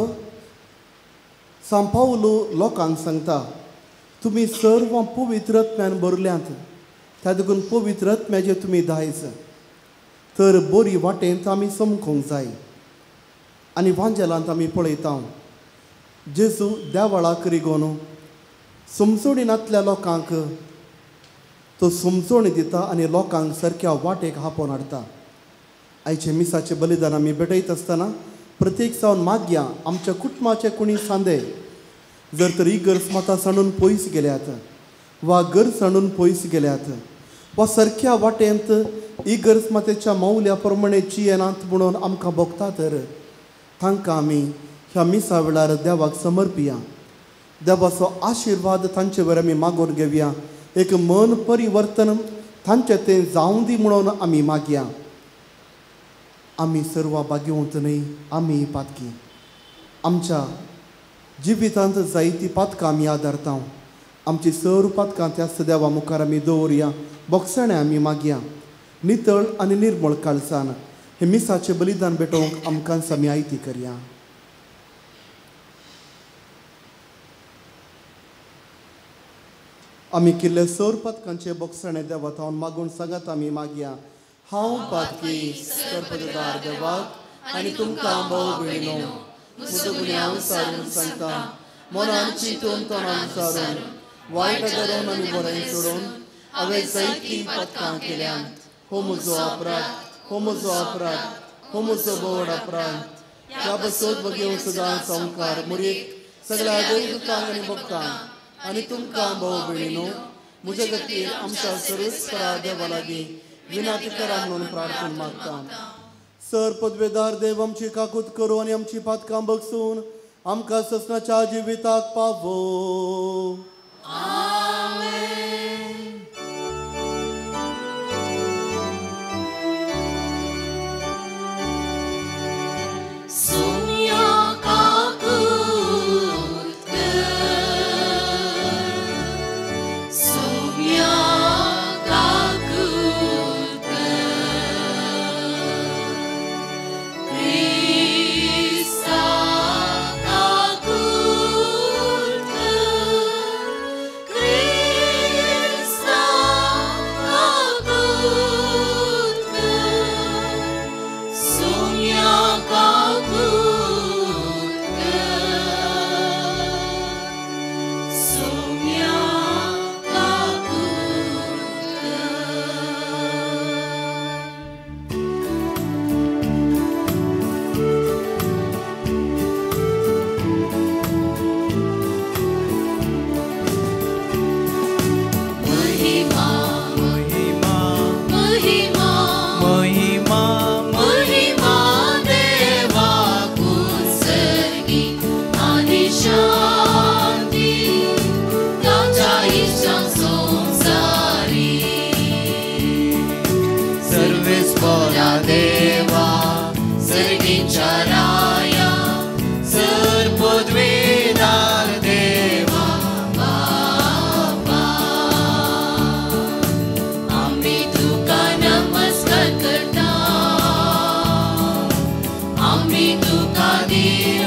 सांपावलो लोकांक सांगता तुमी सर्व पवित्र आत्म्यान भरल्यांत त्या देखून पवित्र आत्म्याचें तुमी दायज तर बरी वाटेंत आमी समखूंक जाय. आनी वांजेलांत आमी पळयता जेजू देवाळाक रिगोन समजोणीनांतल्या लोकांक तो समजोणी दिता आनी लोकांक सारक्या वाटेक हापोवन हाडटा. आयचे मिसाचें बलिदान आमी भेटयत आसतना प्रत्येक जावन मागया आमच्या कुटुंबाचे कोणी सांदे जर तर इगर्ज साणून पयस गेल्यात वा घर साणून पयस गेल्यात वा सारक्या वाटेंत इगर्ज मातेच्या मौल्या प्रमाणे जियेनात म्हणून आमकां भोगता तर तांकां आमी ह्या मिसा वेळार देवाक समर्पिया. देवाचो आशिर्वाद तांचे वर आमी मागून घेवया. एक मन परिवर्तन तांचें तें जावं दी म्हणून आमी मागया. आमी सर्व भाग्यवंत न्हय आमी पातकी. आमच्या जिवितांत जायतीं पातकां आमी आदारता. आमची सर्व पातकां त्याच देवा मुखार आमी दवरया. बोगसाणें आमी मागया. नितळ आनी निर्मळ काळजान हे मिसाचें बलिदान भेटोवंक आमकां आमी आयती करया. आमी केल्ले सर पातकांचे बोगसाणें देवात हांव मागून सांगात आमी मागया. हांव पातकी सर्पदार देवाक आनी तुमकां भाव भयणीनो म्हजो गुन्यांव विचारून सांगता. मनान चिंतून तोंडान विचारून वायट धरून आनी बरें सोडून हांवें जायतीं पातकां केल्यात. हो म्हजो अपराध, हो म्हजो अपराध, हो म्हजो बोड अपराध. त्या बसत बगेव सदां संवकार मुरीक सगळ्या देवदूतांक आनी भक्तांक आनी तुमकां भाव भयणीनो म्हजे खातीर आमच्या सर्वेस्परा देवा लागीं विनंती करा म्हणून प्रार्थना मागता. सर पदवेदार देव आमची काकूत करूं आनी आमची पातकां बगसून आमकां ससनाच्या जिविताक पावो.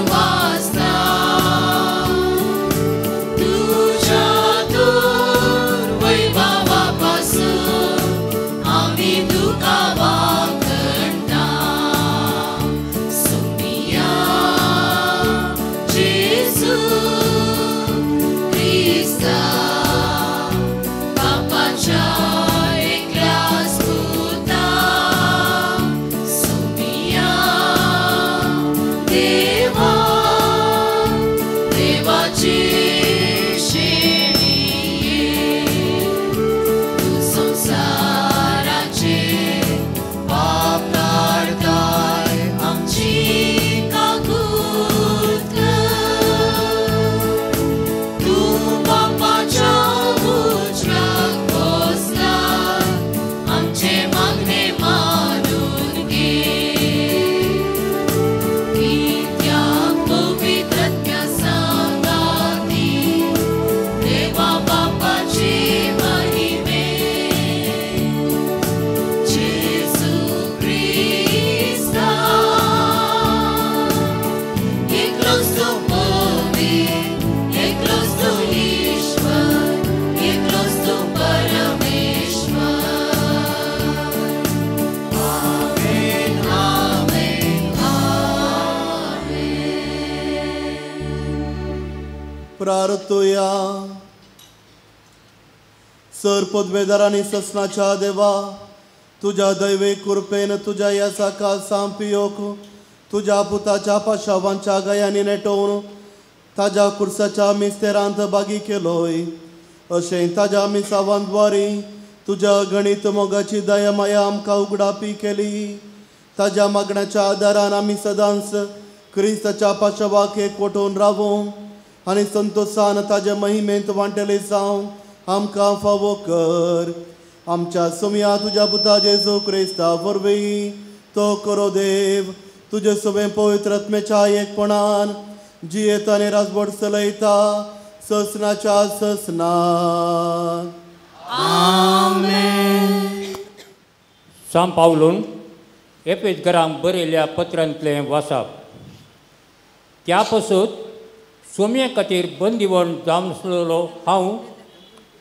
वाचता तुझ्या दूर वैभवापासून आम्ही तुका वाकणता सोमिया जेजू ख्रिस्ता बापाच्या एकल्याच पुता सोमिया देवा देवाची प्रार्थूया. सरपदवेदारांनी ससनाच्या देवा तुझ्या दैविक कृपेन तुझ्या या साका सांपियोक तुझ्या पुताच्या पाशावांच्या गयांनी नेटोवन ताज्या कुर्साच्या मिस्तेरांत बागी केलोय अशें ताज्या मिसावांद्वारी तुझ्या गणित मोगाची दयामाया आमकां उगडापी केली. ताज्या मागण्याच्या आदारान आमी सदांच क्रिस्ताच्या पाशावाक एकवटून रावूं आनी संतोषान ताजे महिमेंत वांटेले जावं आमकां फावो कर. आमच्या सुमया तुझ्या पुता जेजू क्रिस्ता वरवीं तो करो देव तुझे सगळे पवित्र आत्म्याच्या एकपणान जियेत आनी राजवट चलयता ससनाच्या ससनान. आमेन. सांत पावलोन एफेसकारांक बरयल्ल्या पत्रांतलें वाचप. त्या पासून सोम्ये खातीर बंदिवण जावन आसलेलो हांव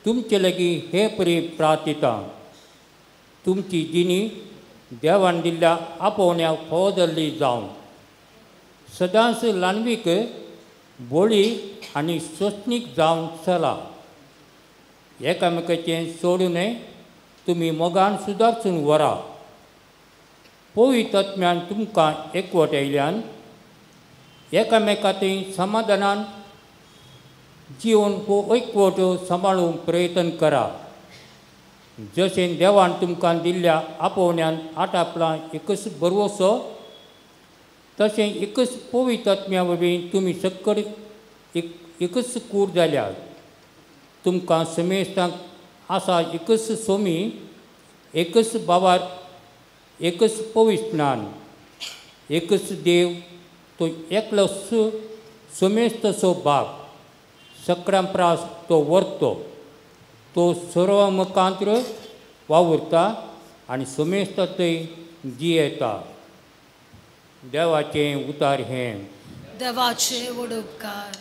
तुमचे लागीं हे परी प्रार्थितां. तुमची जिणी देवान दिल्ल्या आपोवण्याक फावो जाल्ली जावन सदांच ल्हानवीक बोळी आनी सोंसणीक जावन चला. एकामेकाचें सोडून तुमी मोगान सुदारचून व्हरा. पवित्र आत्म्यान तुमकां एकवट आयल्यान एकामेकांतय समाधानान जीवन हो एकवट सांबाळूंक प्रयत्न करा. जशें देवान तुमकां दिल्ल्या आपोवण्यान आटापला एकच बरवसो तशें एकच पवित्र आत्म्या वरवीं तुमी सक्कड एकच कूड जाल्यात. तुमकां समेस्तांक आसा एकच सोमी एकच बाबार एकच पवित्र ज्ञान एकच देव तो एकलो समेस्त सो बाप सक्राम प्रास तो वर्तो तो सर्वमकांत्र वावुरता आनी समेस्त थंय जियेता. देवाचें उतार हें. देवाचे व्हड उपकार.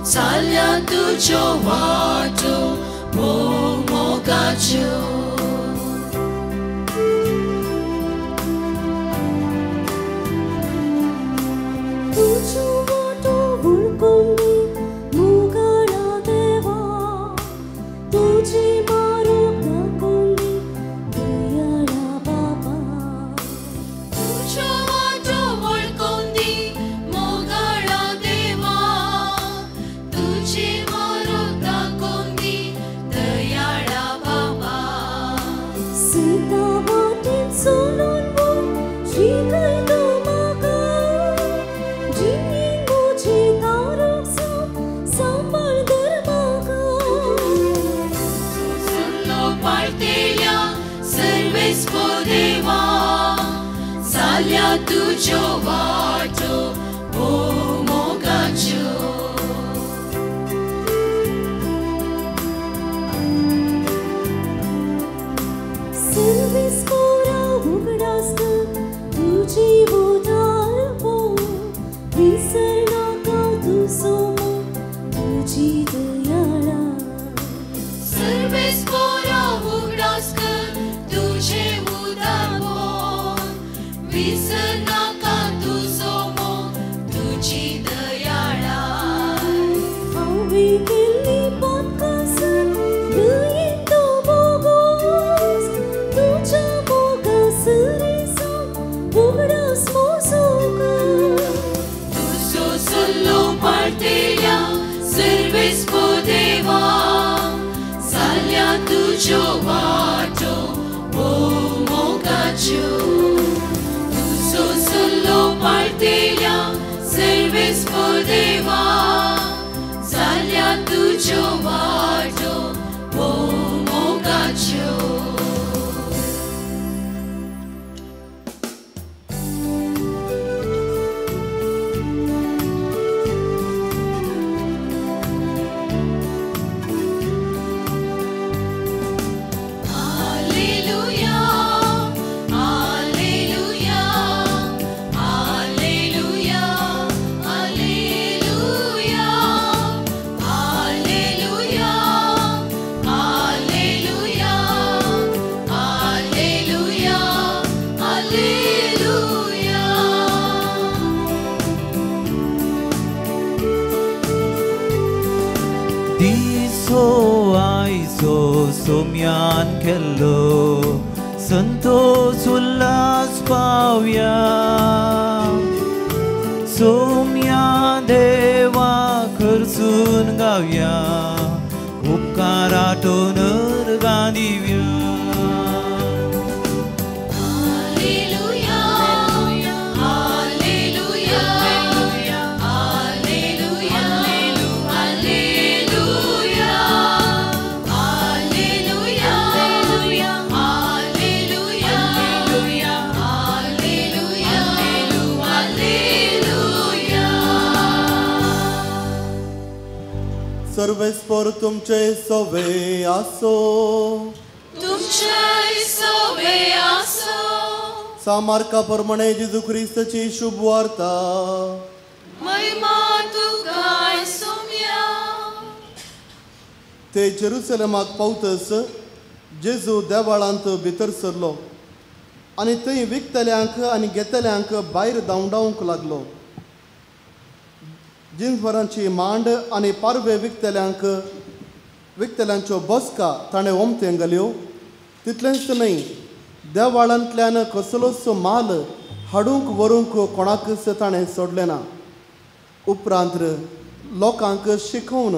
Salya tujo wato mogacho tujo wato vulkomi mugara deva tuje maro nakomi diyara baba tujo wato vulkomi mugara deva Sita तुझो वाटो ओ मोगाच्यो सर्विस कोरा उगडास तुझी उदार हो विसरना का तुझो तुझी दयाळा सर्विस कोरा उगडास तुझे उदार हो विसरना का तुझो तुझी दयाळा हावी केली पातकास नयतो बोगोस तुझ्या मोगास रेसो उगडास मोसोक तुझो सल्लो पाळटेल्या सर्विस को देवा जाल्या तुझो वाटो ओ मोगाच्यो तुझो सल्लो पाळटेल्या सर्विस को देवा जाल्या तुझो वाटो ओ मोगाच्यो दिसो आयसो सोम्यान केल्लो संतोष उल्हास पावया सोम्या देवा खर्चून गावया उपकार आठवण गादिव्या सर्वेस्पर तुमचे सवे आसो तुमचे सवे आसो सामार्का प्रमाणे जेजू ख्रिस्ताची शुभ वार्ता महिमा तुका सोम्या ते जेरुसलेमाक पावतस जेजू देवाळांत भितर सरलो आनी थंय विकतल्यांक आनी घेतल्यांक भायर धांवडावंक लागलो जिन्सवरांची मांड आनी पारवे विकतल्यांच्यो बसका ताणें ओमतें घाल्यो तितलेंच न्हय देवाळांतल्यान कसलोच माल हाडूंक व्हरूंक कोणाकच ताणें सोडलें ना उपरांत लोकांक शिकोवन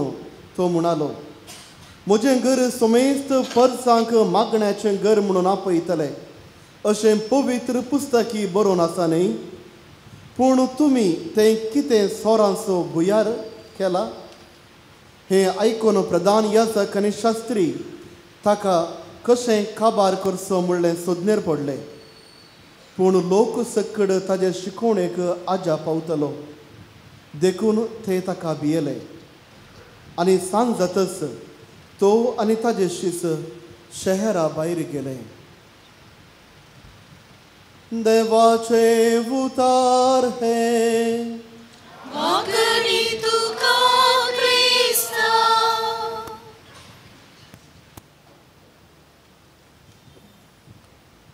तो म्हणालो म्हजें घर सोमेस्त परसांक मागण्याचें घर म्हणून आपयतलें अशें पवित्र पुस्तकी बरोवन आसा न्ही पूण तुमी तें कितें सोरांचो भुयार केला हें आयकून प्रधान याजक आनी शास्त्री ताका कशें काबार करचो म्हणलें सोदनेर पडलें पूण लोक सकड ताजे शिकोवणेक आजा पावतलो देखून ते ताका भियेले आनी सांज जातच तो आनी ताजे शीस शहरा भायर गेले देवाचे उतार हे वाकडी तुका क्रिस्ता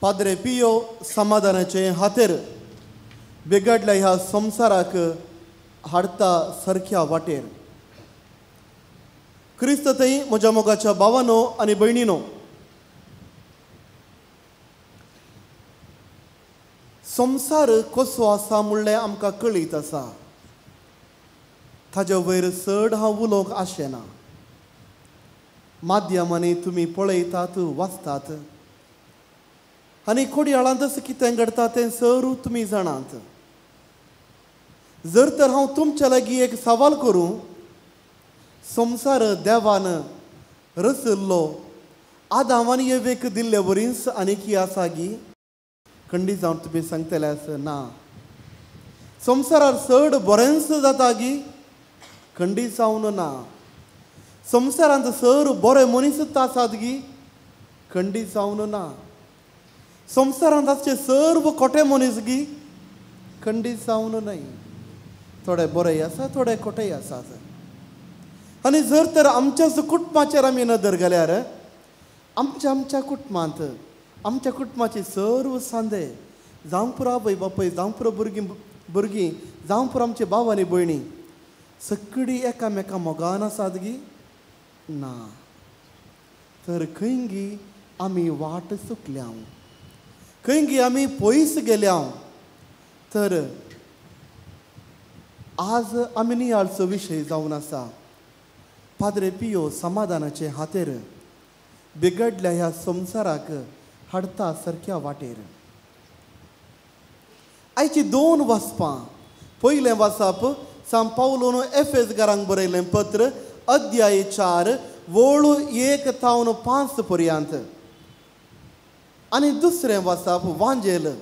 पाद्रे पियो समाधानाचे हातेर बिगडल्या ह्या संवसाराक हाडटा सारक्या वाटेर क्रिस्त थंय म्हज्या मोगाच्या भावानो आनी भयणीनो संवसार कसो आसा म्हणलें आमकां कळीत आसा ताजे वयर चड हांव उलोवंक आशेना माध्यमांनी तुमी पळयतात वाचतात आनी कोडयाळांत तशें कितें घडटा तें सरू तुमी जाणात जर तर हांव तुमच्या लागीं एक सवाल करूं संवसार देवान रचल्लो आदामान येवेक दिल्ले वरीस आनी की आसा गी खंडी जावन तुमी सांगतले आसा ना संवसारार चड बरेंच जाता गी खंडी जावन ना संवसारांत चड बरे मनीस आसात गी खंडी जावन ना संवसारांत आसचे सर्व खोटे मनीस गी खंडी जावन न्हय थोडे बरेय आसा थोडे खोटेय आसात आनी जर तर आमच्याच कुटुंबाचेर आमी नदर घाल्यार आमच्या कुटुंबांत आमच्या कुटुंबाचे सर्व सांदे जावं पुरो आवय बापूय जावं पुरो भुरगीं जावं पुरो आमचे भाव आनी भयणी सगळीं एकामेका मोगान आसात गी ना तर खंय गी आमी वाट चुकल्या खंय गी आमी पयस गेल्या तर आज आमी नियाळचो विशय जावन आसा पाद्रे पियो समाधानाचे हातेर बिगडल्या ह्या संवसाराक हाडता सारक्या वाटेर आयची 2 वाचपां पयलें वाचप सांत पावलोन एफेसकारांक बरयलें पत्र अध्याय 4 वळू 1 तावन 5 पर्यंत आनी दुसरें वाचप वांजेल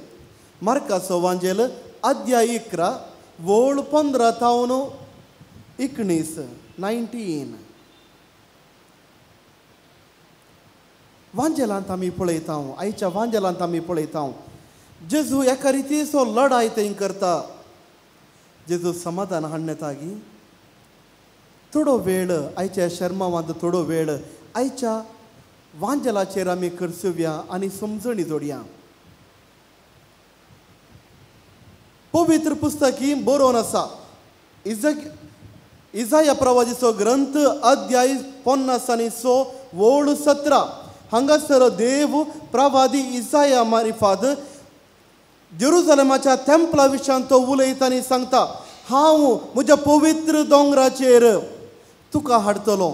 मार्काचो वांजेल अध्याय 11 वळ 15 तावन 19 वांजेलांत आमी पळयता आयच्या वांजेलांत आमी पळयता जेजू एका रितीचो लढाय थंय करता जेजू समाधान हाडण्यात गी थोडो वेळ आयच्या शर्मावांत थोडो वेळ आयच्या वांजेलाचेर आमी करसुव्या आनी समजणी जोडया पवित्र पुस्तकी बरोवन आसा इजाया प्रवादीचो ग्रंथ अध्याय 50 वळ 17 हांगासर देव प्रवादी इजाया मार्फत जेरुसलेमाच्या टेंपला विशयान तो उलयता आनी सांगता हांव म्हज्या पवित्र दोंगराचेर तुका हाडटलो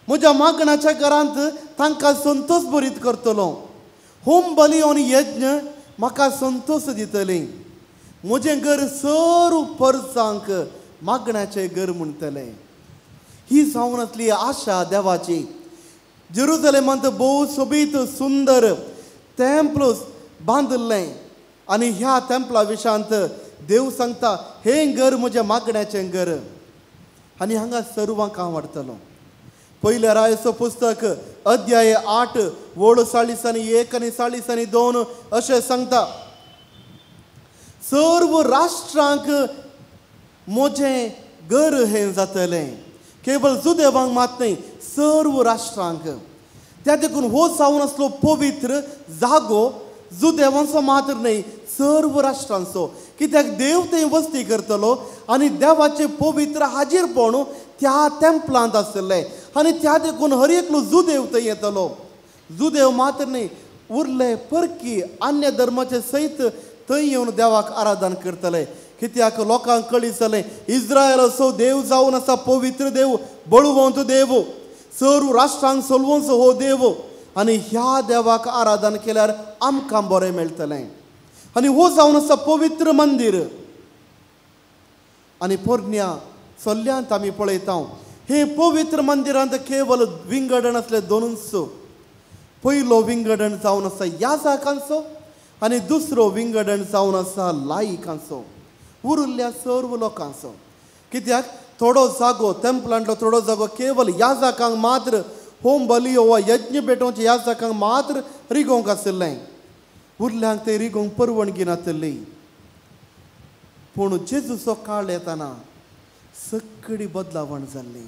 म्हज्या मागणाच्या घरांत तांकां संतोश भरीत करतलो होम बली आनी यज्ञ म्हाका संतोश दितले म्हजें घर सर्व परसांक मागण्याचें घर म्हणटले ही जावन आसली आशा देवाची जेरुसलेमांत भोव सोबीत सुंदर टेंपल बांदलें आनी ह्या टेंपला विशयांत देव सांगता हें घर म्हज्या मागण्याचें घर आनी हांगा सर्वांक हांव हाडटलो पयल्या रायचो पुस्तक अध्याय 8 वळ 41 आनी 42 अशें सांगता सर्व राष्ट्रांक म्हजें घर हें जातलें केवळ जुदेवांक मात न्हय सर्व राष्ट्रांक त्या देखून हो जावन आसलो पवित्र जागो जुदेवांचो मात्र न्हय सर्व राष्ट्रांचो कित्याक देव थंय वस्ती करतलो आनी देवाचें पवित्र हाजीरपण त्या टेंपलांत आसतलें आनी त्या देखून हर एकलो जुदेव थंय येतलो जुदेव मात्र न्हय उरले परकी अन्य धर्माचे सयत थंय येवन देवाक आराधन करतले कित्याक लोकांक कळिसलें इस्रायलाचो देव जावन आसा पवित्र देव बळवंत देव सर्व राष्ट्रांक चलवंचो हो देव आनी ह्या देवाक आराधन केल्यार आमकां बरें मेळटलें आनी हो जावन आसा पवित्र मंदीर आनी पोरण्या चल्ल्यांत आमी पळयता हे पवित्र मंदिरांत केवळ विंगडण आसले 2 पयलो विंगडण जावन आसा याजकांचो आनी दुसरो विंगडण जावन आसा लायिकांचो उरिल्ल्या सर्व लोकांचो कित्याक थोडो जागो टेंपलांतलो थोडो जागो केवळ याजकांक मात्र होम बली वा यज्ञ पेटोवचे याजकांक मात्र रिगोवंक आसलें उरल्यांक ते रिगोवंक परवणगी नासली पूण जेजूचो काळ येताना सगळी बदलावण जाल्ली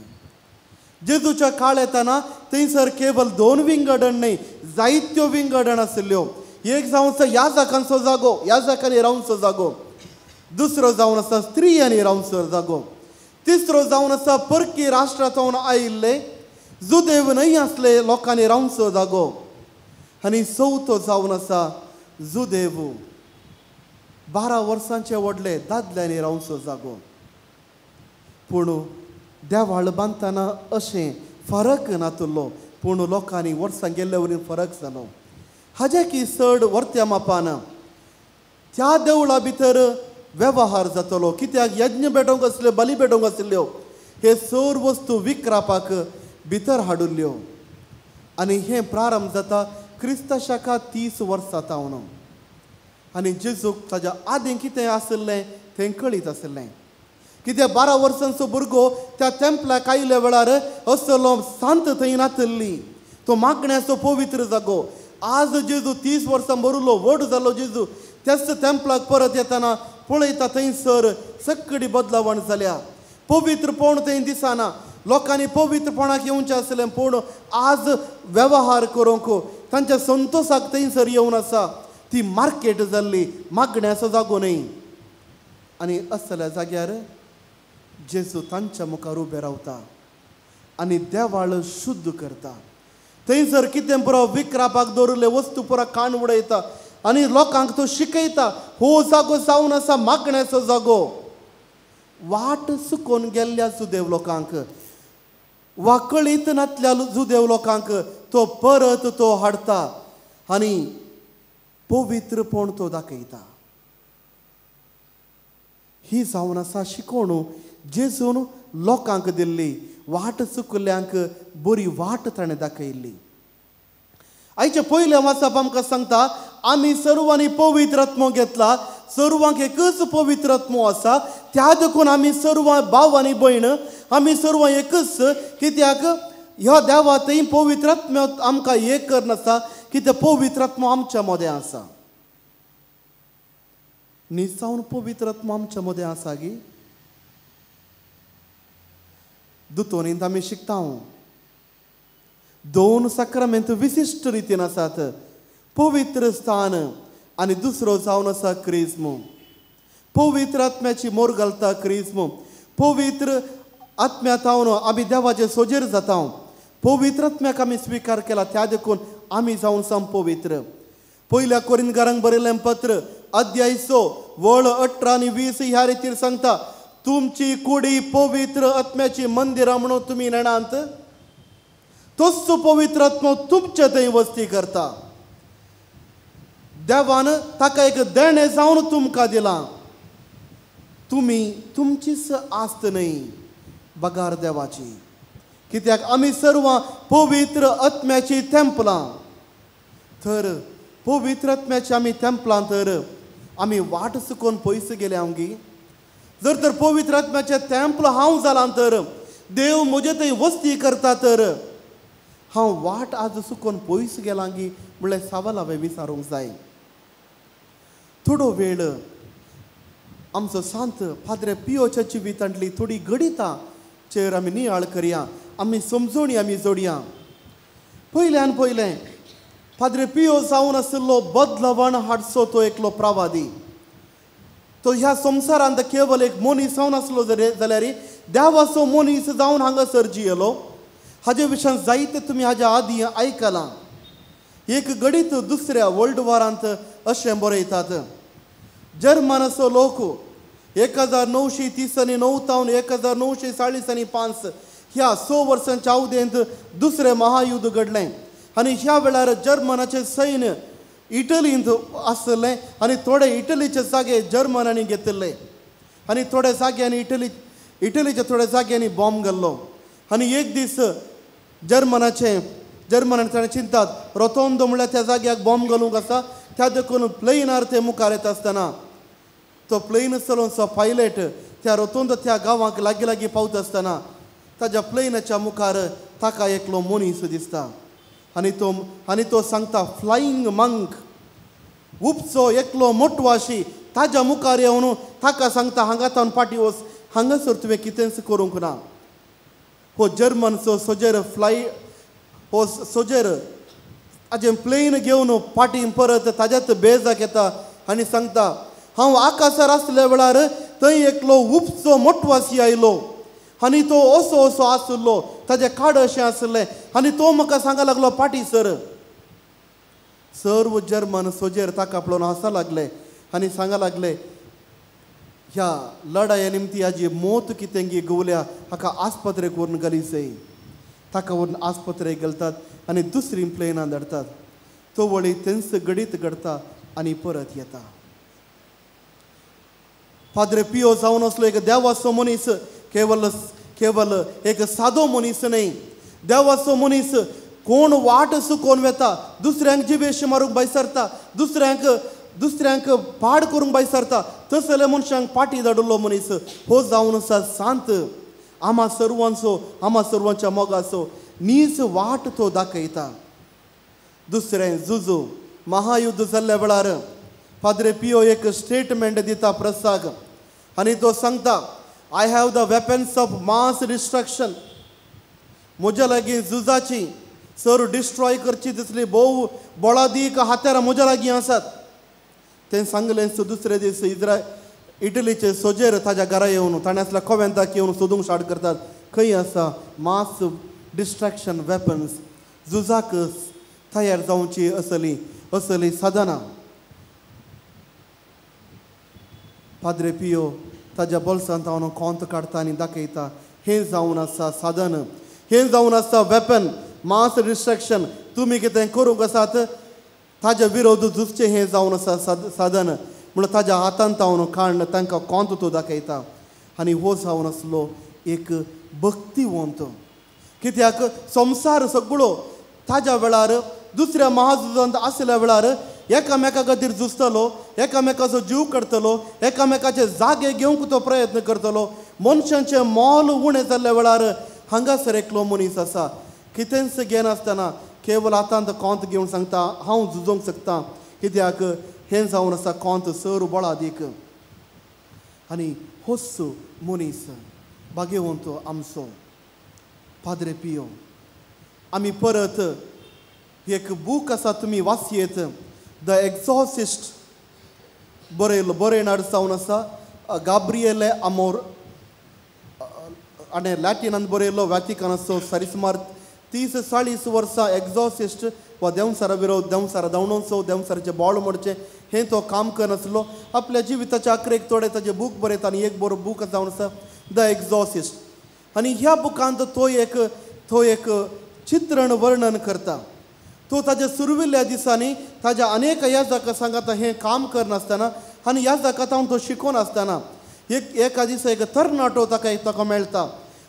जेजूच्या काळ येताना थंयसर केवळ 2 विंगडण न्हय जायत्यो विंगडण आसल्यो एक जावन आसा याजकांचो जागो याजकांनी रावंचो जागो दुसरो जावन आसा स्त्रियांनी रावंचो जागो तिसरो जावन आसा परकी राष्ट्रांतून आयिल्ले जुदेव न्हय आसले लोकांनी रावंचो जागो आनी चवथो जावन आसा जुदेव 12 वर्सांचे व्हडले दादल्यांनी रावंचो जागो पूण देवाळ बांदतना अशें फरक नातलो पूण लोकांनी वर्सां गेल्ल्या वरीन फरक जालो हाजे की चड वर्त्या मापान त्या देवळा भितर वेवहार जातलो कित्याक यज्ञ पेटोवंक आसल्यो बली पेटोवंक आसल्यो हे सर्व वस्तू विक्रापाक भितर हाडुल्ल्यो आनी हें प्रारंभ जाता क्रिस्ता शाखा 30 वर्सां जावन आनी जेजूक ताज्या आदीं कितें आसलें तें कळीत आसलें कित्याक 12 वर्सांचो भुरगो त्या टेंपलाक आयिल्ल्या वेळार असलो सांत थंय नातल्ली तो मागण्याचो पवित्र जागो आज जेजू 30 वर्सां भरलो व्हड जालो जेजू त्याच टेंपलाक परत येताना पळयता थंयसर सगळी बदलावण जाल्या पवित्रपण थंय दिसना लोकांनी पवित्रपणाक येवचें आसलें पूण आज वेवहार करूंक तांच्या संतोशाक थंयसर येवन आसा ती मार्केट जाल्ली मागण्याचो जागो न्ही आनी असल्या जाग्यार जेजू तांच्या मुखार उबे रावता आनी देवाळ शुद्ध करता थंयसर कितें पुरो विकरापाक दवरिल्ले वस्तू पुरो काण उडयता आनी लोकांक तो शिकयता हो जागो जावन आसा मागण्याचो जागो वाट चुकोवन गेल्ल्या जुदेव लोकांक वा कळीत नातल्या जुदेव लोकांक तो परत तो हाडता आनी पवित्रपण तो दाखयता ही जावन आसा शिकवण जेजून लोकांक दिल्ली वाट चुकल्यांक बरी वाट ताणें दाखयल्ली आयचे पयले वाचप आमकां सांगता आमी सर्वांनी पवित्र आत्मो घेतला सर्वांक एकच पवित्र आत्मो आसा त्या देखून आमी सर्व भाव आनी भयण आमी सर्व एकच कित्याक ह्या देवा थंय पवित्र आत्म्यो आमकां एक करनासा कित्याक पवित्र आत्मो आमच्या मदें आसा निसावन पवित्र आत्मो आमच्या मदें आसा गी दुतोनींत आमी शिकता दोन साक्रामेंत विशिश्ट रितीन आसात पवित्र स्थान आनी दुसरो जावन आसा क्रिस्म पवित्र आत्म्याची मोर घालता क्रिस्म पवित्र आत्म्यांत हांव आमी देवाचे सोजेर जाता पवित्र आत्म्याक आमी स्विकार केला त्या देखून आमी जावन साम पवित्र पयल्या कोरिंथकारांक बरयलें पत्र अध्याय 6 वळ 18 आनी 20 ह्या रितीर सांगता तुमची कुडी पवित्र आत्म्याची मंदिरा म्हणून तुमी नेणांत तोच पवित्र आत्मो तुमचे थंय वस्ती करता देवान ताका एक देणे जावन तुमकां दिलां तुमी तुमचीच आस्त न्ही बगार देवाची कित्याक आमी सर्व पवित्र आत्म्याची तेंपलां तर पवित्र आत्म्याची आमी तेंपलां तर आमी वाट चुकोवन पयस गेले आमगी जर तर पवित्र आत्म्याचें तेंपल हांव जालां तर देव म्हजे थंय वस्ती करता तर हांव वाट आज चुकोवन पयस गेलां गी म्हणल्यार सवाल हांवें विचारूंक जाय थोडो वेळ आमचो सांत फादर पियोच्या जिवितांतली थोडी गणितां चेर आमी नियाळ करया आमी समजोवणी आमी जोडया पयल्यान पयलें फादर पियो जावन आशिल्लो बदलावण हाडचो तो एकलो प्रवादी तो ह्या संवसारांत केवल एक मनीस जावन आसलो जाल्यार देवाचो मनीस जावन हांगासर जियेलो हाजे विशयान जायते तुमी हाज्या आदीं आयकलां एक गणित दुसऱ्या वर्ल्ड वॉरांत अशें बरयतात जर्मनाचो लोक 1939 तावन 1940 ह्या 6 वर्सांच्या अवधेंत दुसरें महायुध्द घडलें आनी ह्या वेळार जर्मनाचें सैन्य इटलींत आसलें आनी थोडे इटलीचे जागे जर्मनांनी घेतिल्ले आनी थोड्या जाग्यांनी इटलीच्या थोड्या जाग्यांनी बॉम्ब घाल्लो आनी एक दीस जर्मनान ताणें चिंतात रोतोंदो म्हणल्यार त्या जाग्याक बॉम्ब घालूंक आसा त्या देखून प्लेनार ते मुखार येता आसतना तो प्लेन चलोवचो पायलट त्या रोतोंदो त्या गांवांक लागीं लागीं पावता आसतना ताज्या प्लेनाच्या मुखार ताका एकलो मनीस दिसता आनी तो सांगता फ्लायींग मंक उपचो एकलो मोटवाशी ताज्या मुखार येवन ताका सांगता हांगा तावन फाटी वच हांगासर तुवें कितेंच करूंक ना हो जर्मनचो सोजेर हो सोजेर हाजें प्लेन घेवन फाटीं परत ताज्याच बेजाक येता आनी सांगता हांव आकाशार आसल्या वेळार थंय एकलो उपचो मोटवासी आयलो आनी तो असो आसलो ताजें काड अशें आसलें आनी तो म्हाका सांगा लागलो फाटी सर सर्व जर्मन सोजेर ताका पळोवन हांसा लागले आनी सांगा लागले ह्या लढाये निमती हाजी मोत कितें गी गोवल्या हाका आस्पत्रेक व्हरून घालीसय ताका व्हरून आस्पत्रेक घालतात आनी दुसरी प्लेनां धाडटात तो वळी तेंच गडीत घडता आनी परत येता फादर पियो जावन असलो एक देवाचो मनीस केवल एक सादो मनीस न्ही देवाचो मनीस कोण वाट सुकोवन वेता, दुसऱ्यांक जिवेशी मारूंक बैसरता, दुसऱ्यांक पाड करूंक बैसरता, तसले मनशांक पाटी धाडिल्लो मनीस हो जावन आसा सांत. आम्हा सर्वांच्या मोगाचो नीज वाट तो दाखयता. दुसरें झुजू महायुद्ध जाल्ल्या वेळार पाद्रे पियो एक स्टेटमेंट दिता प्रसाग आनी तो सांगता, I have the weapons of mass destruction. म्हज्या लागीं झुजाची सर डिस्ट्रॉय करची दिसली भोव बोळादीक हात्यारां म्हज्या लागीं आसात. तें सांगलें दुसरे दीस इटलीचे सोजेर ताज्या घरा येवन ताणें असल्या कोवेंताक येवन सोदूंक स्टार्ट करतात खंय आसा मास डिस्ट्रॅक्शन वेपन्स, झुजाक तयार जावची असली साधनां. पाद्रे पियो ताज्या बोल्सांत हांव कोंत काडटा आनी दाखयता, हें जावन आसा साधन, हें जावन आसा वेपन, मास डिस्ट्रॅक्शन. तुमी कितें करूंक आसात ताज्या विरोध झुजचें हें जावन आसा साधन म्हणून ताज्या हातांत हांव काडन तांकां कोंत तो दाखयता. आनी हो जावन आसलो एक भक्तिवंत. कित्याक संवसार सगळो ताज्या वेळार दुसऱ्या महाझुजांत आसल्या वेळार एकामेका खातीर झुजतलो, एकामेकाचो जीव काडटलो, एकामेकाचे जागे घेवंक तो प्रयत्न करतलो. मनशांचें मोल उणें जाल्ल्या वेळार हांगासर एकलो मनीस आसा कितेंच घेनासतना केवळ आतांत कोंत घेवन सांगता हांव झुजोंक शकता. कित्याक हें जावन आसा कोंत सर बोळादीक. आनी होच मनीस भाग्यवंत आमचो पाद्रे पियो. आमी परत एक बूक आसा तुमी वाचयेत, द एक्झॉर्सिस्ट बरयणाड जावन आसा गाब्रिएले आमोर आनी लॅटिनांत बरयलो. वॅटिकनाचो सारिसुमार 30-40 वर्सां एक्झॉर्सिस्ट वा देंवसारा विरोध, देंवसारा धांवणोवचो, देंवसाराचें बोळ मोडचें हें तो काम करनासलो. आपल्या जिविताच्या आखरेक थोडे ताजे बूक बरयता आनी एक बरो बूक जावन आसा द एक्झॉर्सिस्ट. आनी ह्या बुकांत तो एक चित्रण वर्णन करता. तो ताज्या सुरविल्ल्या दिसांनी ताज्या अनेक याजकां सांगता हें काम करनासतना आनी याजकां हांव तो शिकोवन आसतना एका दिसा एक तरणाटो ताका मेळटा.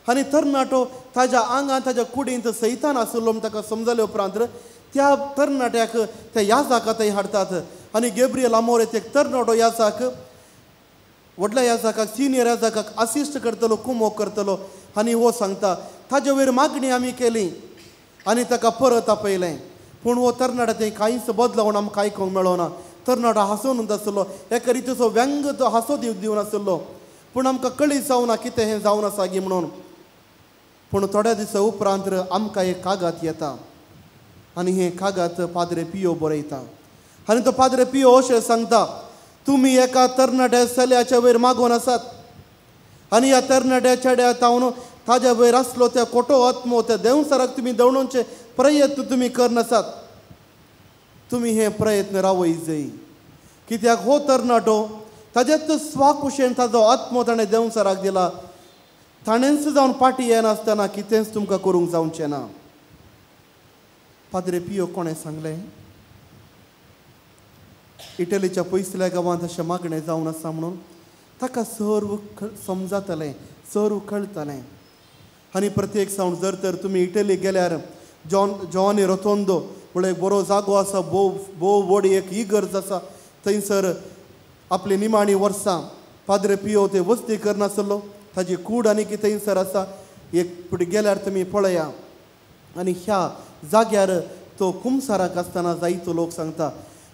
आनी तरणाटो ताज्या आंगांत ताज्या कुडींत सैतान आसलो म्हूण ताका समजले उपरांत त्या तरणाट्याक त्या याजकां थंय हाडटात. आनी गेब्रियल आमोर एक तरणाटो याजक व्हडल्या याजकाक सिनियर याजकाक असिस्ट करतलो, कुमोग करतलो. आनी हो सांगता ताजे वयर मागणी आमी केली आनी ताका परत आपयलें. पूण हो तरणाटो थंय कांयच बदलावण आमकां आयकूंक मेळोना. तरणाटो हांसून आसलो, एका रितीचो व्यंग तो हांसो दिवन आसलो. पूण आमकां कळीत जावना कितें हें जावन आसा गी म्हणून. पूण थोड्या दिसा उपरांत आमकां एक कागात येता आनी हें कागात पाद्रे पियो बरयता. आनी तो पाद्रे पियो अशें सांगता, तुमी एका तरणाट्या चल्याच्या वयर मागोवन आसात आनी ह्या तरणाट्या चेड्याक हांव ताज्या वयर आसलो त्या खोटो आत्मो त्या देंवसाराक तुमी दवणोवचे प्रयत्न तुमी करनासात. तुमी हे प्रयत्न रावय जाय. कित्याक हो तरणाटो ताजेच स्वाकुशेन ताजो आत्मो ताणें देंवसाराक दिला. ताणेंच जावन पाटी येनासतना कितेंच तुमकां करूंक जावचें ना. पाद्रे पियो कोणें सांगलें इटलीच्या पयसल्या गांवांत अशें मागणें जावन आसा म्हणून ताका सर्व समजतलें, सर्व कळटलें. आनी प्रत्येक सावन जर तर तुमी इटली गेल्यार जॉनी रोतोंदो म्हणल्यार एक बरो जागो आसा, भोव व्हड एक इगर्ज आसा. थंयसर आपली निमाणी वर्सां पाद्रे पियो ते वस्ती करनासलो. ताजी कूड आनी कितें थंयसर आसा, एक फुडें गेल्यार तुमी पळया. आनी ह्या जाग्यार तो कुमसाराक आसतना जायतो लोक सांगता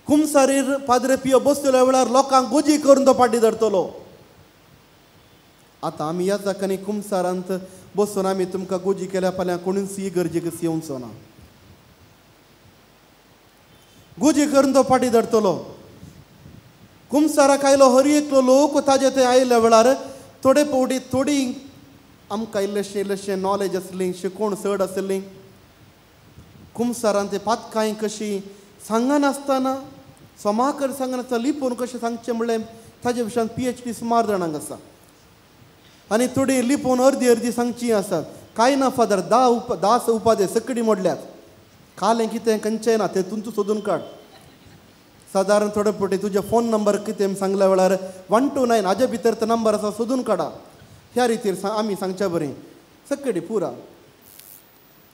कुमसारीर पाद्रे पियो बसलेल्या वेळार लोकांक गोजी करून तो पाटी धरतलो. आतां आमी ह्या जाग्यांनी कुमसारांत बसून आमी तुमकां गोजी केल्या फाल्यां कोणूच इगर्जेक येवचो ना. गोजी करून तो पाटी धरतलो. कुमसाराक आयलो हर एकलो लोक ताजे थंय आयल्या वेळार थोडी आमकां इल्लेशें नॉलेज आसली, शिकोवण चड आसली. कुमसारान ते पातकाय कशी सांगनासतना सोमाकर सांगनासतना लिपोवन कशें सांगचें म्हणलें ताजे विशयान PhD सुमार जाणांक आसा. आनी थोडी लिपोवन अर्दी सांगची आसात. कांय ना फादर 10 उपादे सकडी मोडल्यात. कालें कितें खंयचें ना तें तूं सोदून काड. सादारण थोडे फावटी तुजे फोन नंबर कितें सांगल्या वेळार 1 to 9 हाजे भितर तो नंबर आसा सोदून काडा. ह्या रितीर आमी सांगच्या बरें सकडी पुरा.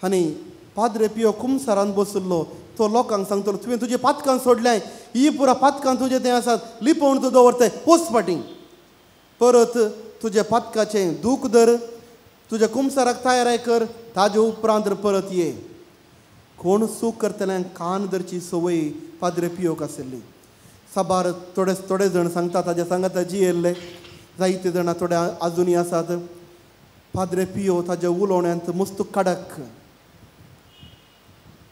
आनी पाद्रे पियो कुमसारान बसलो तो लोकांक सांगतलो तुवें तुजे पातकां सोडल्याय ही पुरा पातकां तुजे तें आसात लिपोवन तूं दवरताय पोस्ट फाटीं परत तुजे पातकाचें दूख धर तुज्या कुमसाराक तयाराय कर ताजे उपरांत परत ये कोण सूख करतल्यांक कान धरची संवय पाद्रे पियोक आशिल्ली साबार थोडे जाण सांगतात ताज्या सांगाता जी येयल्ले जायते जाणां थोडे आजुनी आसात पाद्रे पियो ताज्या उलोवण्यांत मस्त कडक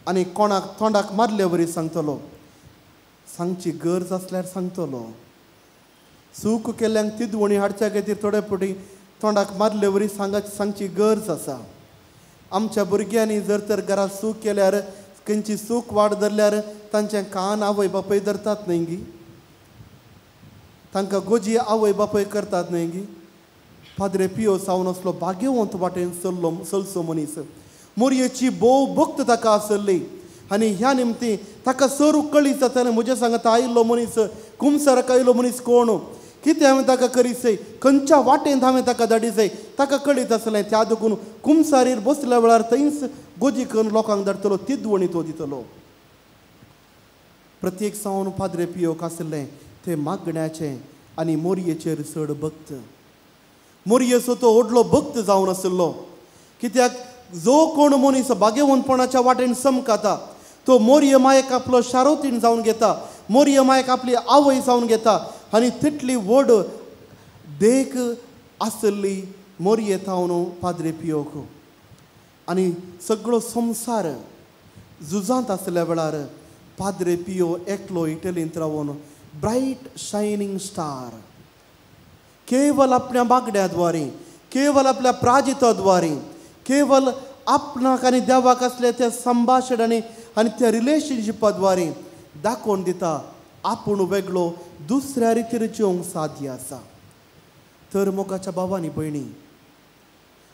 आनी कोणाक तोंडाक मारले वरी सांगतलो सांगची गरज आसल्यार सांगतलो सूख केल्ल्यांक तिदवणी हाडच्या खातीर थोडे फावटी तोंडाक मारले वरी सांगची गरज आसा आमच्या भुरग्यांनी जर तर घरांत सूख केल्यार खंयची सूख वाड धरल्यार तांचें कान आवय बापूय धरतात न्हय गी तांकां गोजी आवय बापूय करतात न्हय गी पाद्रे पियो सावन असलो भाग्यवंत वाटेन चलसो मनीस मोरयेची बोव भक्त ताका आसली आनी ह्या निमती ताका सरू कळीत जातालें म्हज्या सांगता आयिल्लो मनीस कुमसाराक आयिल्लो मनीस कोण कितें हांवें ताका करीसय खंयच्या वाटेन हांवें ताका धाडिसय ताका कळीत आसलें त्या देखून कुमसारीर बसल्या वेळार थंयच गोजी करून लोकांक धाडटलो तिदवणी तो दितलो प्रत्येक सावन पाद्रे पियोक आसलें तें मागण्याचें आनी मोरयेचेर चड भक्त मोरयेचो तो व्हडलो भक्त जावन आसलो कित्याक जो कोण मनीस भाग्यवंतपणाच्या वाटेन समकाता तो मोरये मायेक आपलो शारोतीण जावन घेता मोरये मायेक आपली आवय जावन घेता आनी तितली व्हड देख आसली मोरये थावन पाद्रे पियोक आनी सगळो संवसार झुजांत आसल्या वेळार पाद्रे पियो एकलो इटलींत रावन ब्रायट शायनींग स्टार केवल आपल्या मागण्याद्वारे केवल आपल्या प्राजिताद्वारे केवल आपणाक आनी देवाक असले त्या संभाशण आनी त्या रिलेशनशिपाद्वारे दाखोवन दिता आपूण वेगळो दुसऱ्या रितीर जिवंक साध्य आसा तर मोगाच्या भावांनी भयणी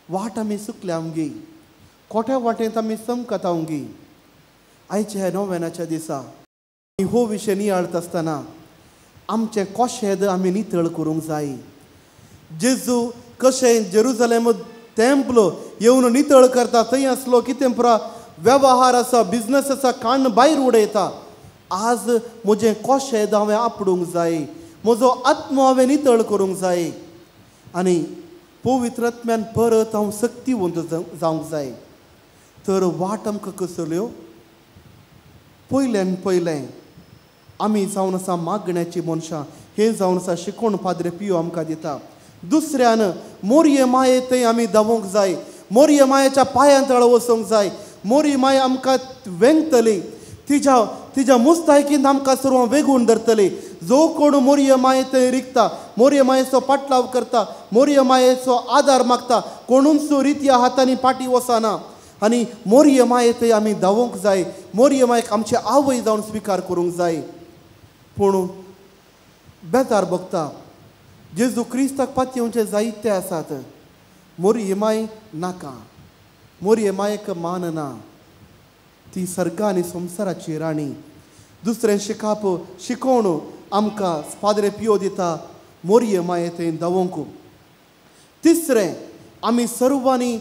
वाट आमी चुकल्या आमगी कोट्या वाटेंत आमी समकता आमगी आयच्या ह्या नोवेनाच्या दिसा हो विशय नियाळत आसतना आमचें कोशेद आमी नितळ करूंक जाय जेजू कशें जेरुजलेम टेंपल येवन नितळ करता थंय आसलो कितें पुरा वेवहार आसा बिजनस आसा काण भायर उडयता आज म्हजें कोशेद हांवें आपडूंक जाय म्हजो आत्मो हांवें नितळ करूंक जाय आनी पवित्र आत्म्यान परत हांव सक्तीवंत जावंक जाय तर वाट आमकां कसल्यो पयल्यान पयलें आमी जावन आसा मागण्याची मनशां हें जावन आसा शिकोवन पाद्रे पियो आमकां दिता दुसऱ्यान मोरये माये थंय आमी धांवूंक जाय मोरये मायेच्या पांयां तळ वचूंक जाय मोरये माय आमकां वेंगतली तिच्या मुस्तायकीन आमकां सर्व वेगून धरतली जो कोण मोरये माये थंय रिगता मोरये मायेचो पाटलाव करता मोरये मायेचो आदार मागता कोणूच रित्या हातांनी पाटी वचना आनी मोरये माये थंय आमी धांवूंक जाय मोरये मायेक आमची आवय जावन स्विकार करूंक जाय पूण बेजार भोगता जेजू क्रिस्ताक पातयेवचे जायते आसात मोरये माय नाका मोरये मायेक मान ना ती सर्गा आनी संवसाराची राणी दुसरें शिकोवन आमकां पाद्रे पियो दिता मोरये माये थंय धांवूंक तिसरें आमी सर्वांनी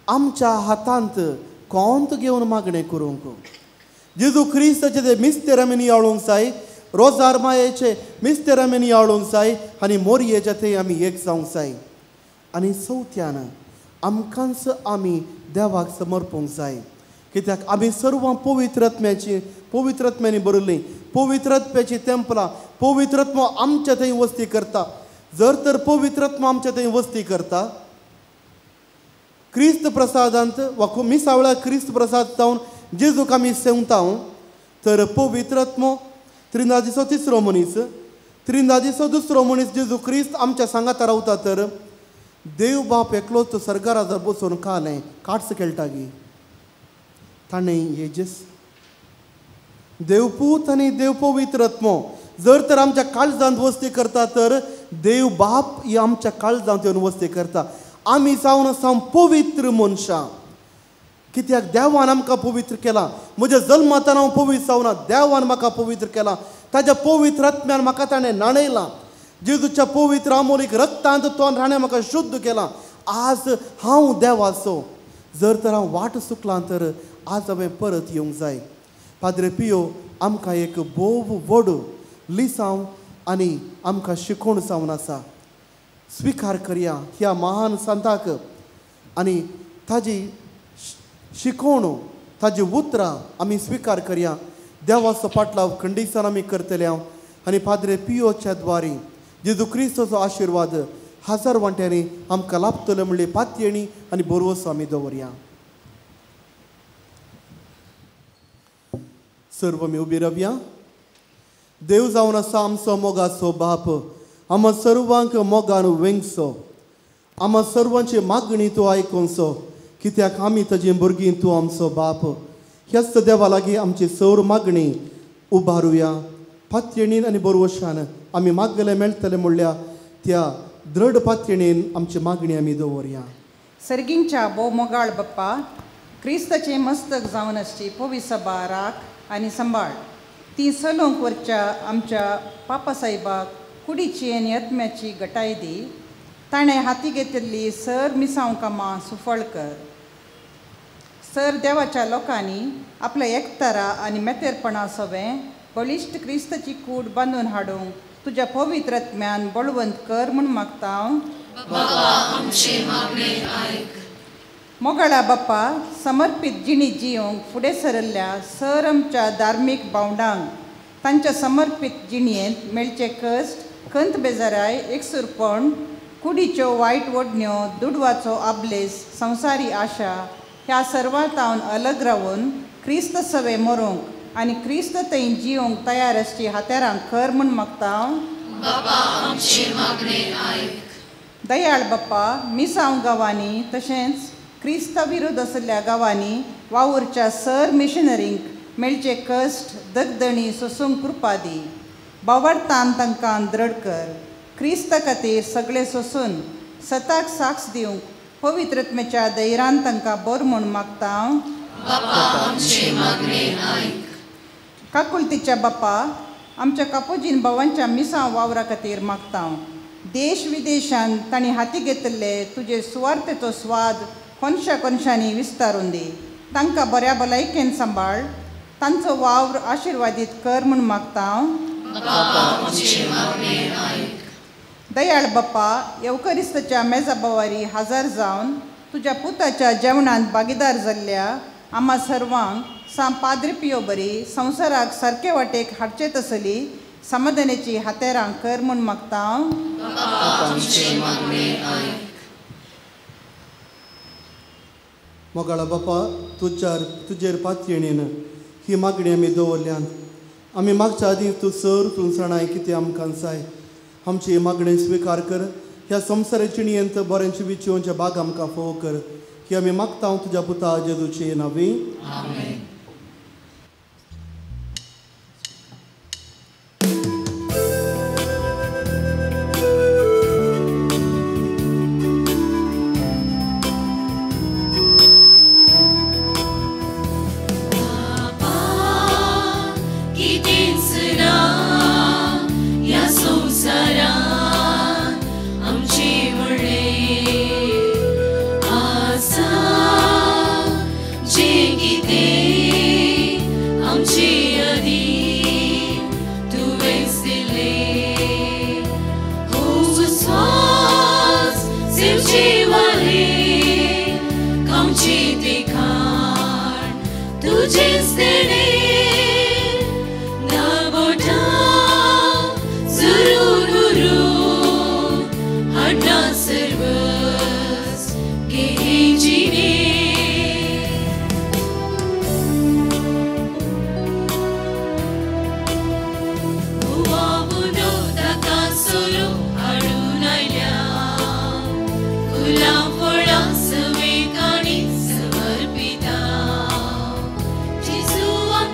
आमच्या हातांत कोंत घेवन मागणें करूंक जेजू क्रिस्ताचे ते मिस्तेर आमी नियाळूंक जाय रोजार मायेचे मिस्तेर आमी नियाळूंक जाय आनी मोरयेचे थंय आमी एक जावंक जाय आनी चवथ्यान आमकांच आमी देवाक समर्पूंक जाय कित्याक आमी सर्व पवित्र आत्म्यानी बरयल्लीं पवित्र आत्म्याची तेंपलां पवित्र आत्मो आमच्या थंय वस्ती करता जर तर पवित्र आत्मा आमच्या थंय वस्ती करता क्रिस्त प्रसादांत वा मिसावळ्या क्रिस्त प्रसाद जावन जेजूक आमी सेवता तर पवित्र आत्मो त्रिनादीचो तिसरो मनीस त्रिनादीचो दुसरो मनीस जेजू क्रिस्त आमच्या सांगाता रावता तर देव बाप एकलोच सर्गाराजार बसून कालें कार्ड्स खेळटा गी ताणें हेजेस देवपूत आनी देव पवित्र आत्मो जर तर आमच्या काळजांत वस्ती करता तर देव बाप ही आमच्या काळजांत येवन वस्ती करता आमी जावन आसा पवित्र मनशां कित्याक देवान आमकां पवित्र केलां म्हज्या जल्मांतल्यान हांव पवित्र जावना देवान म्हाका पवित्र केलां ताज्या पवित्र आत्म्यान म्हाका ताणें नाणयलां जेजूच्या पवित्र अमोलीक रक्तांत तो ताणें म्हाका शुद्ध केलां आज हांव देवाचो जर तर हांव वाट चुकलां तर आज हांवें परत येवंक जाय. पाद्रे पियो आमकां एक बोव व्हड लिसांव आनी आमकां शिकोवण जावन आसा. स्विकार करया ह्या महान संताक आनी ताजी शिकोवण ताजी उतरां आमी स्विकार करया. देवाचो पाटलाव खंडिसान आमी करतले हांव आनी पाद्रे पियोच्या द्वारे जेजू क्रिस्ताचो आशिर्वाद हजार वांट्यांनी आमकां लाभतलो म्हणले पातयेणी आनी बरोवसो आमी दवरया. सर्व आमी उबी रावया. देव जावन आसा आमचो मोगाचो बाप. आमा सर्वांक मोगान वेंगसो. आमा सर्वांची मागणी तूं आयकोनसो कित्याक आमी ताजी भुरगीं तूं आमचो बाप. ह्याच देवा लागीं आमची सौर मागणी उबारुया. पातयेणीन आनी बरोवशान आमी मागले मेळटले म्हणल्या त्या दृढ पातयेणीन आमची मागणी आमी दवरया. सर्गींच्या भोव मोगाळ बाप्पा, क्रिस्ताचे मस्तक जावन आसची पवी सभा राख आनी सांबाळ. ती सलोंक वरच्या आमच्या पापा साहेबाक कुडीची आनी आत्म्याची गटाय दी. ताणें हाती घेतिल्ली सर मिसांव कामां सुफळ कर. सर देवाच्या लोकांनी आपल्या एकतारा आनी मेतेरपणा सवें बळिश्ट क्रिस्ताची कूड बांदून हाडूंक तुज्या पवित्र आत्म्यान बळवंत कर म्हूण मागता हांव. मोगाळा बाप्पा, समर्पीत जिणी जियोंक फुडें सरल्ल्या सर आमच्या धार्मीक भावंडांक तांच्या समर्पीत जिणयेंत मेळचे कश्ट, खंत बेजाराय, एकसुरपण, कुडीच्यो वायट वडण्यो, दुडवाचो आबलेस, संवसारी आशा ह्या सर्वांतावन अलग रावन क्रिस्त सवे मरूंक आनी क्रिस्त थंय जियोंक तयार आसची हातेरांक कर म्हूण मागता हांव. दयाळ बाप्पा, मिसांव गांवांनी तशेंच क्रिस्ता विरोध आशिल्ल्या गांवांनी वावुरच्या सर मिशनरींक मेळचे कश्ट, दगदणी सोसूंक कृपा दी. बावरतान तांकां दृढ कर. क्रिस्ता खातीर सगळे सोसून सताक साक्ष दिवंक पवित्रत्मेच्या धैर्यान तांकां बर म्हूण मागता हांव. काकुलतीच्या बाप्पा, आमच्या कापोजीन भावांच्या मिसांव वावरा खातीर मागता हांव. देश विदेशांत तांणी हाती घेतिल्ले तुजे सुवार्थेचो स्वाद कोनशा कोनशांनी विस्तारून दी. तांकां बऱ्या भलायकेन सांबाळ. तांचो वावर आशिर्वादीत कर म्हूण मागता हांव. दयाळ बाप्पा, येवकरिस्ताच्या मेजा बोवारी हजार जावन तुज्या पुताच्या जेवणांत भागीदार जाल्ल्या आम्हा सर्वांक पाद्रे पियो बरी संवसाराक सारके वाटेक हाडचे तसली समाधानाची हातेरां कर म्हूण मागता हांव. मोगाळा बाप्पा, तुजेर पातयेणीन ही मागणी आमी दवरल्यान आमी मागच्या आदीं तूं सर तूं जाणाय कितें आमकां जाय. आमची ही मागणी स्विकार कर. ह्या संवसाराच्या जिणयेंत बऱ्यांची विचयोवचे भाग आमकां फोव कर. ही आमी मागता तुज्या पुता जेजूचे नांवी. Jesus, I'm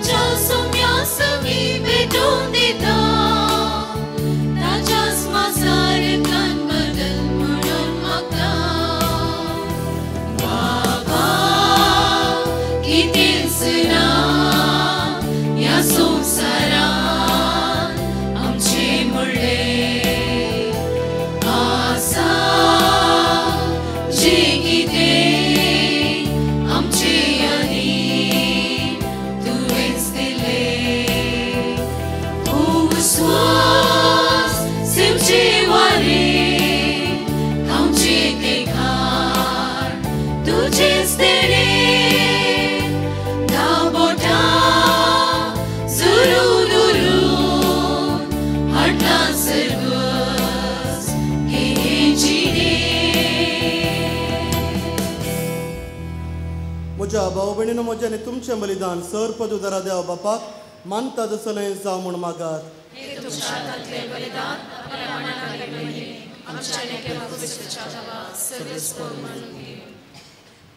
माझ्या भाऊ भयणीनो म्हज्याने तुमचें बलिदान सर पदुदारा देव बापाक मानता जसलें जावं म्हूण मागात. हे तुझ्या हातांतलें बलिदान आपल्या मनाखाली घडये. आमच्या नेक्या पवित्रच्या देवा सर्वस्व म्हणून घे.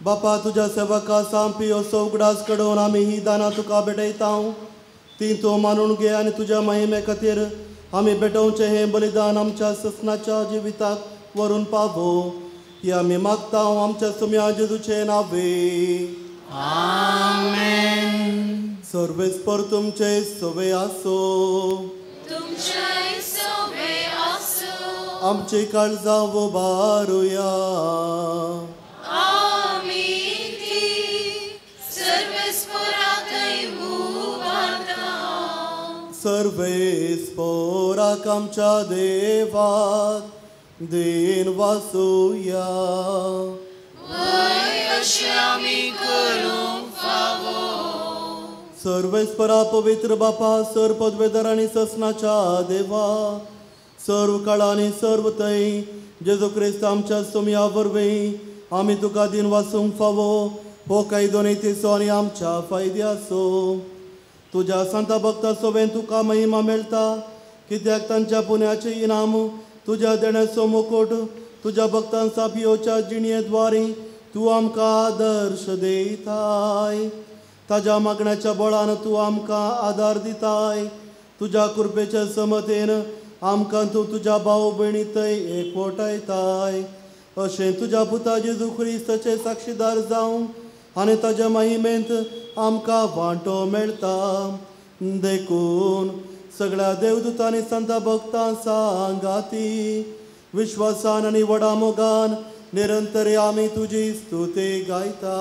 बापा तुझ्या सेवका सांपी असो उगडास कडून आमी ही दानां तुका भेटयता. ती तूं मानून घे आनी तुज्या महिमे खातीर आमी भेटोवचें हें बलिदान आमच्या ससनाच्या जिविताक व्हरून पावो. ही आमी मागता आमच्या सुम्या जेजूचे नांवे. आमेन. सर्वेस्पर तुमचे सवे आसो. तुमचे सोबे आसो. आमची काळजां उबारुया. आमी ती सर्वेस्पराकय उबारता. सर्वेस्पराक आमच्या देवाक देन वासुया. वय अशें आमी करूंक फावो. सर्वेस्परा पवित्र बापा सर पदवेदार आनी ससनाच्या देवा सर्व काळा आनी सर्व थंय जेजू क्रिस्त आमच्या सुम्या वरवीं आमी तुका दिन वासूंक फावो. हो कायदो नितीचो आनी आमच्या फायद्याचो. तुज्या संता भक्ता सोबेन तुका महिमा मेळटा कित्याक तांच्या पुण्याचें इनाम तुज्या देण्याचो मुकुट तुज्या भक्तांचा पियोच्या जिणयेद्वारे तूं आमकां आदर्श दिताय. ताज्या मागण्याच्या बळान तूं आमकां आदार दिताय. तुज्या कृपेच्या समतेन आमकां तूं तुज्या भाव भयणी थंय एकवटायताय. अशें तुज्या पुता जेजू क्रिस्ताचे साक्षीदार जावं आनी ताज्या महिमेंत आमकां वांटो मेळटा. देखून सगळ्या देवदूतांनी संता भक्तां सांगाती विश्वासान आनी व्हडा मोगान निरंतर आमी तुजी स्तुती गायता.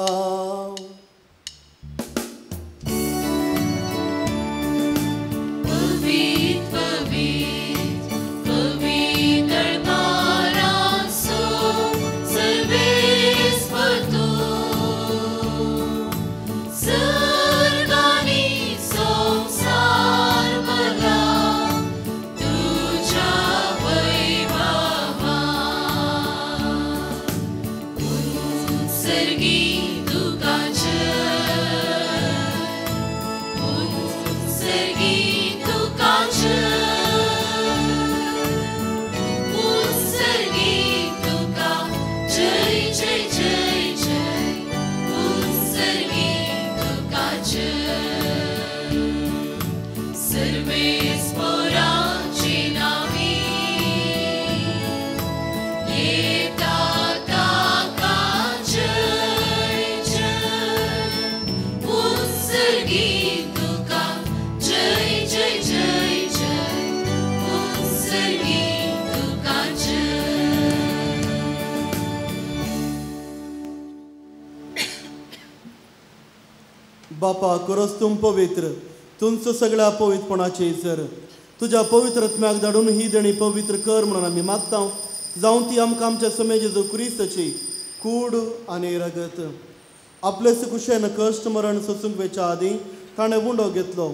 बापा करोस तूं पवित्र तुमचो सगळ्या पवित्रपणाचे सर तुज्या पवित्र आत्म्याक धाडून ही देणी पवित्र कर म्हणून आमी मागता. जावं ती आमकां आमच्या समय जेजू क्रिस्ताची कूड आनी रगत आपलेच कुशेन कश्ट मरण सोसूंक वेच्या आदीं ताणें उंडो घेतलो.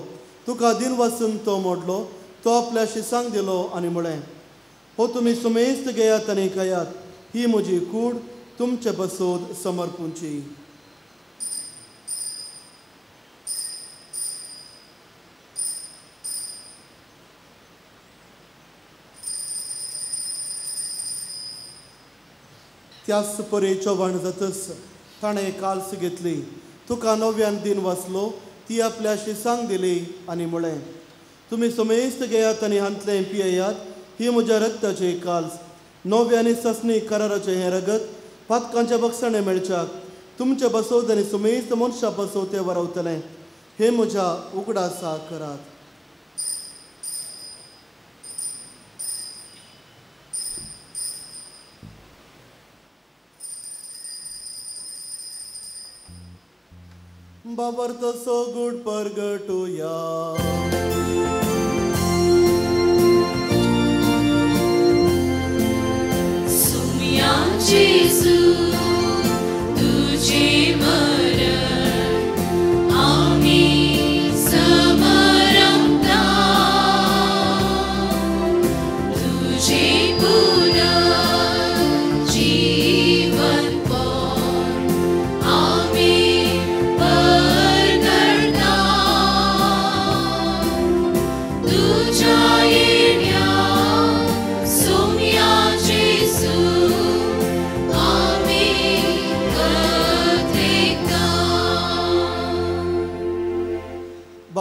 तुका दिन वाचून तो मोडलो. तो आपल्या शिसांक दिलो आनी म्हळें हो तुमी सुमेस्त घेयात आनी खायात. ही म्हजी कूड तुमचे बसोद समर्पूंची. त्याच परेचो वण जातच ताणें काल्स घेतली. तुका नव्यान दिन वाचलो. ती आपल्या शिसांक दिली आनी म्हळें तुमी सुमेस्त घेयात आनी हांतलें पियेयात. ही म्हज्या रक्ताचे काल्स नव्यानी ससनी कराराचें हें रगत पातकांच्या बक्षणे मेळच्याक तुमचे बसोद आनी सुमेस्त मनशा बसोव तें वरवतलें. हे म्हज्या उगडासा करात. बाबर तसो गुड परगटुया. सुम्या जेजू तुझे मरण आमी समरमता. तुझे पुनर्जीवन पर आमी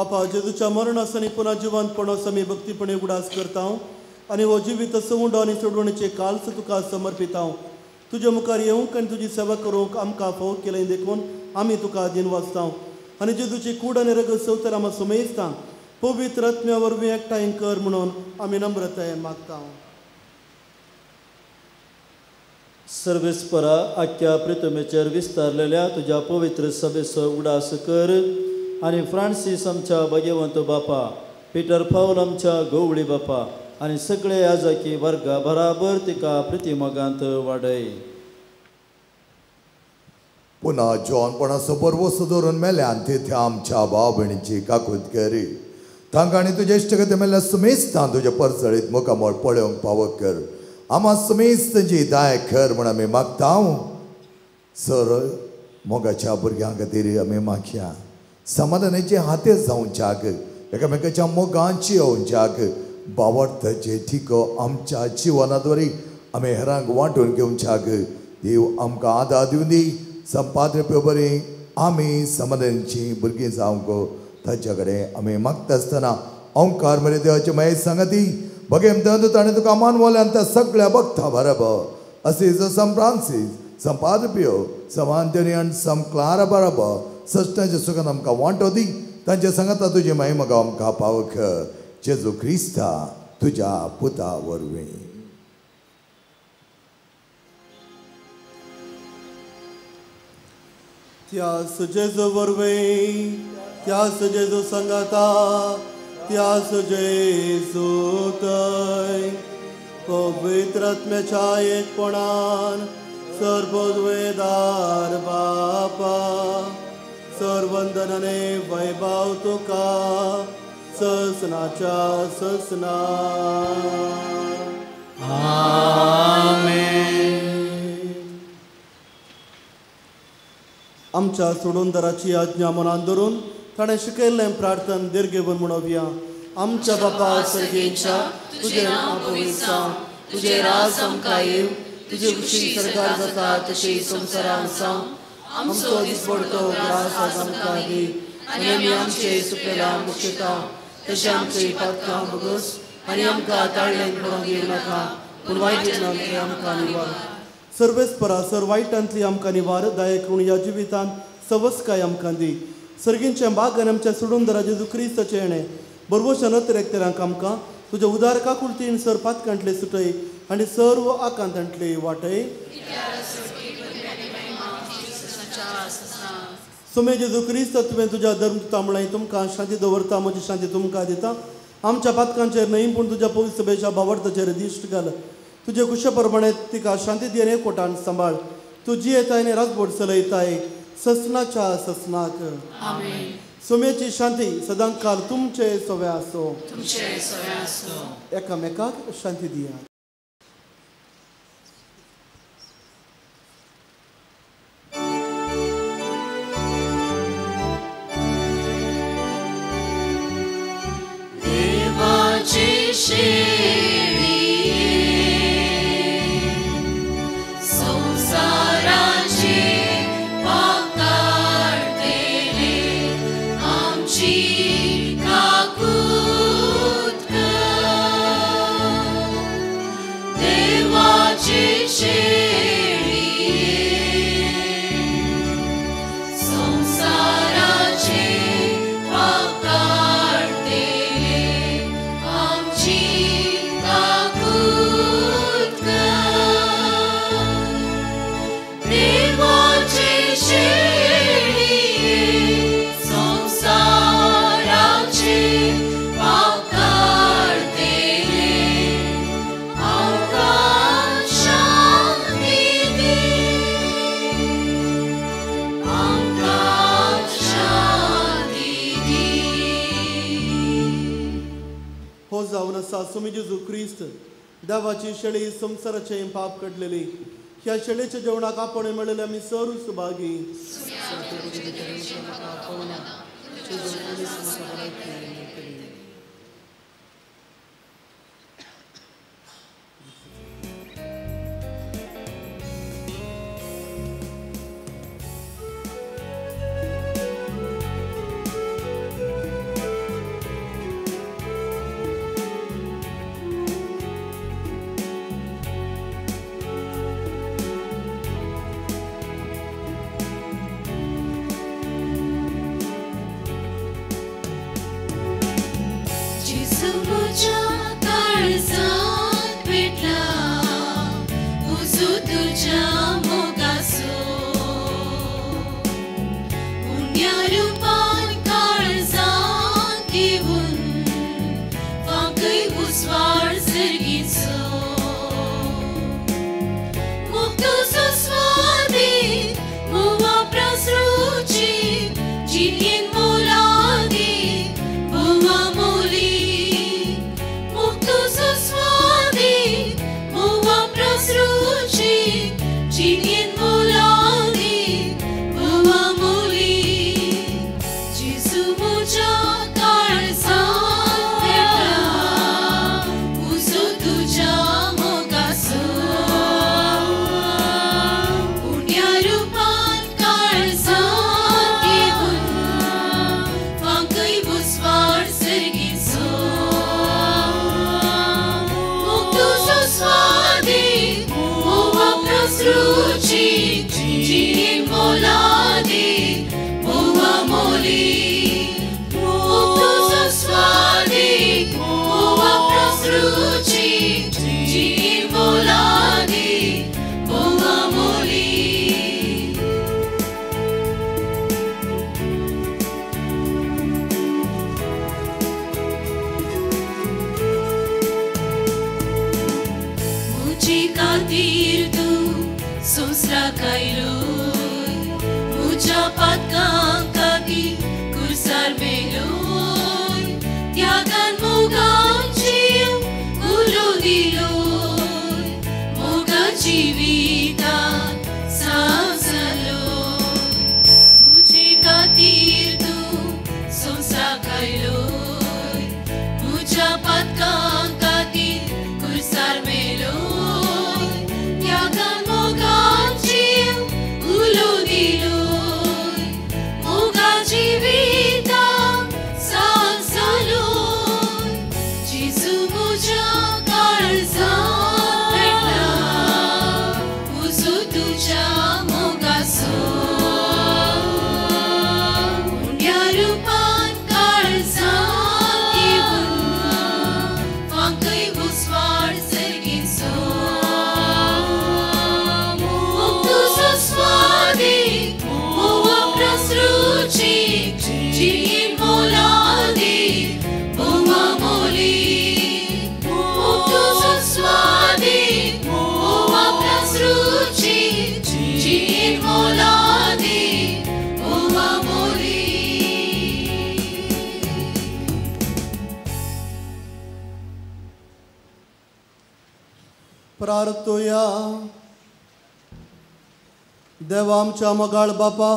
बापा जेजूच्या मरणासनी पुन्हा जिवंतपणास आमी भक्तीपणे उडास करता आनी हो जिवीत सवुंड आनी सोडवणीचे काल्स तुका समर्पिता तुज्या मुखार येवंक आनी तुजी सेवा करूंक आमकां फावो केलें देखून आमी तुका दिन वाचता आनी जेजूची कूड आनी रगत सवतर आमी सुमयता पवित्र आत्म्या वरवीं एकठांय कर म्हणून आमी नम्रतायेन मागता सर्वेस्परा आख्या प्रितमेचेर विस्तारलेल्या तुज्या पवित्र सभेचो उडास कर आनी फ्रांसीस आमच्या भाग्यवंत बापा पिटर पाऊल आमच्या गवळी बापा आनी सगळे याजकी वर्गा बराबर तिका प्रतिमोगांत वाडय पुन्हा जॉनपणाचो पर्व सुदरून मेल्यान तेथे आमच्या भाव भयणीची काकूत करी तांकां आनी तुजे इश्टगती मेल्या सुमेस्तां तुजे परसळीत मुखामोळ पळोवंक फावो कर आमा सुमेस्तांची दाय कर म्हण आमी मागता सर मोगाच्या भुरग्यां खातीर आमी मागया समाधानाचे हाते जावच्याक एकामेकाच्या मोगांची येवच्याक बावडताचे ठिको आमच्या जिवनाद्वारे आमी हेरांक वांटून घेवच्याक देव आमकां आदार दिवन दी संपादन बरी आमी समाधानाची भुरगीं जावंक ताच्या कडेन आमी मागता आसतना ओंकार मरे देवाचे माये सांगती बगेम दंदूत आनी तुका मानवल्यान त्या सगळ्या भक्ता बरोबर असीज सम फ्रांसीस संपादपियो समांतनी आनी सम क्लारा बरोबर सश्टाचे सुखान आमकां वांटो दी तांचे सांगता तुजी माई म्हाका आमकां पावक जेजू क्रिस्ता तुज्या पुता वरवीं त्यास जेजू वरवीं त्यास जेजू सांगता त्यास जेजू थंय पवित्र आत्म्याच्या एकपणान सर्वोद्वेदार बापा सर्वंदनाने वैभव तुका ससनाच्या ससना आमच्या सोडूनदाराची आज्ञा मनान धरून ताणें शिकयल्लें प्रार्थन दीर्घेवन म्हणोवया आमच्या बापा सर्गेच्या तुजें नांव पवित्र जावं तुजें राज आमकां येव तुजी खुशी सरकार जाता तशी संवसारांत जावं आमचो दिसपडटो ग्रास आज आमकां दी आनी आमी आमचे सुकलेल्या मुक्षता तशें आमची पातकां बगस आनी आमकां ताळ्ळें पडोवंक दिवं नाका पूण वायटांतली आमकां निवार सर्वेस्परा सर वायटांतली आमकां निवार दया करून ह्या जिवितांत सवस्काय आमकां दी सर्गींचें बाग आनी आमच्या सोडूनदारा जेजू क्रिस्ताचें येणें बरोवशान एकतेरांक आमकां तुज्या उदारका कुर्तीन सर पातकांतले सुटय आनी सर्व आकांतांतले वाटय सुमे जेजू क्रिस्त तुवें तुज्या धर्मदूता म्हळें तुमकां शांती दवरता म्हजी शांती तुमकां दिता आमच्या पातकांचेर न्हय पूण तुज्या पवित्र सभेच्या बावडताचेर दिश्ट घाल तुजे कुशे प्रमाणे तिका शांती दी आनी एकवटान सांबाळ तूं जी येताय आनी राजभोट चलयताय ससनाच्या ससनाक सुमेची शांती सदांच काल तुमचे सोवे आसो एकामेकाक शांती दिया सुमी जेजू क्रिस्त देवाची शेळी संसाराचे पाप काडलेली ह्या शेळेच्या जेवणाक आपण मेळले आमी सरू Subhagi kailoi ucapat kang kadi kursar beloi tiagan moga cium ulu diloi moga civita samsaloi mujhe katir tu sonsa kailoi ucapat kang kadi kursar beloi tiagan moga cium ulu diloi moga civita samsaloi jisu muja karzat betla uzu tuja moga so punya rupan karzat ibun fangkai buswar sergin so muktu saswadi moa prasruci jiin moladi Boma moli muktu saswadi moa prasruci jiin moladi Boma moli प्रार्थूया. देवा आमच्या मोगाळ बापा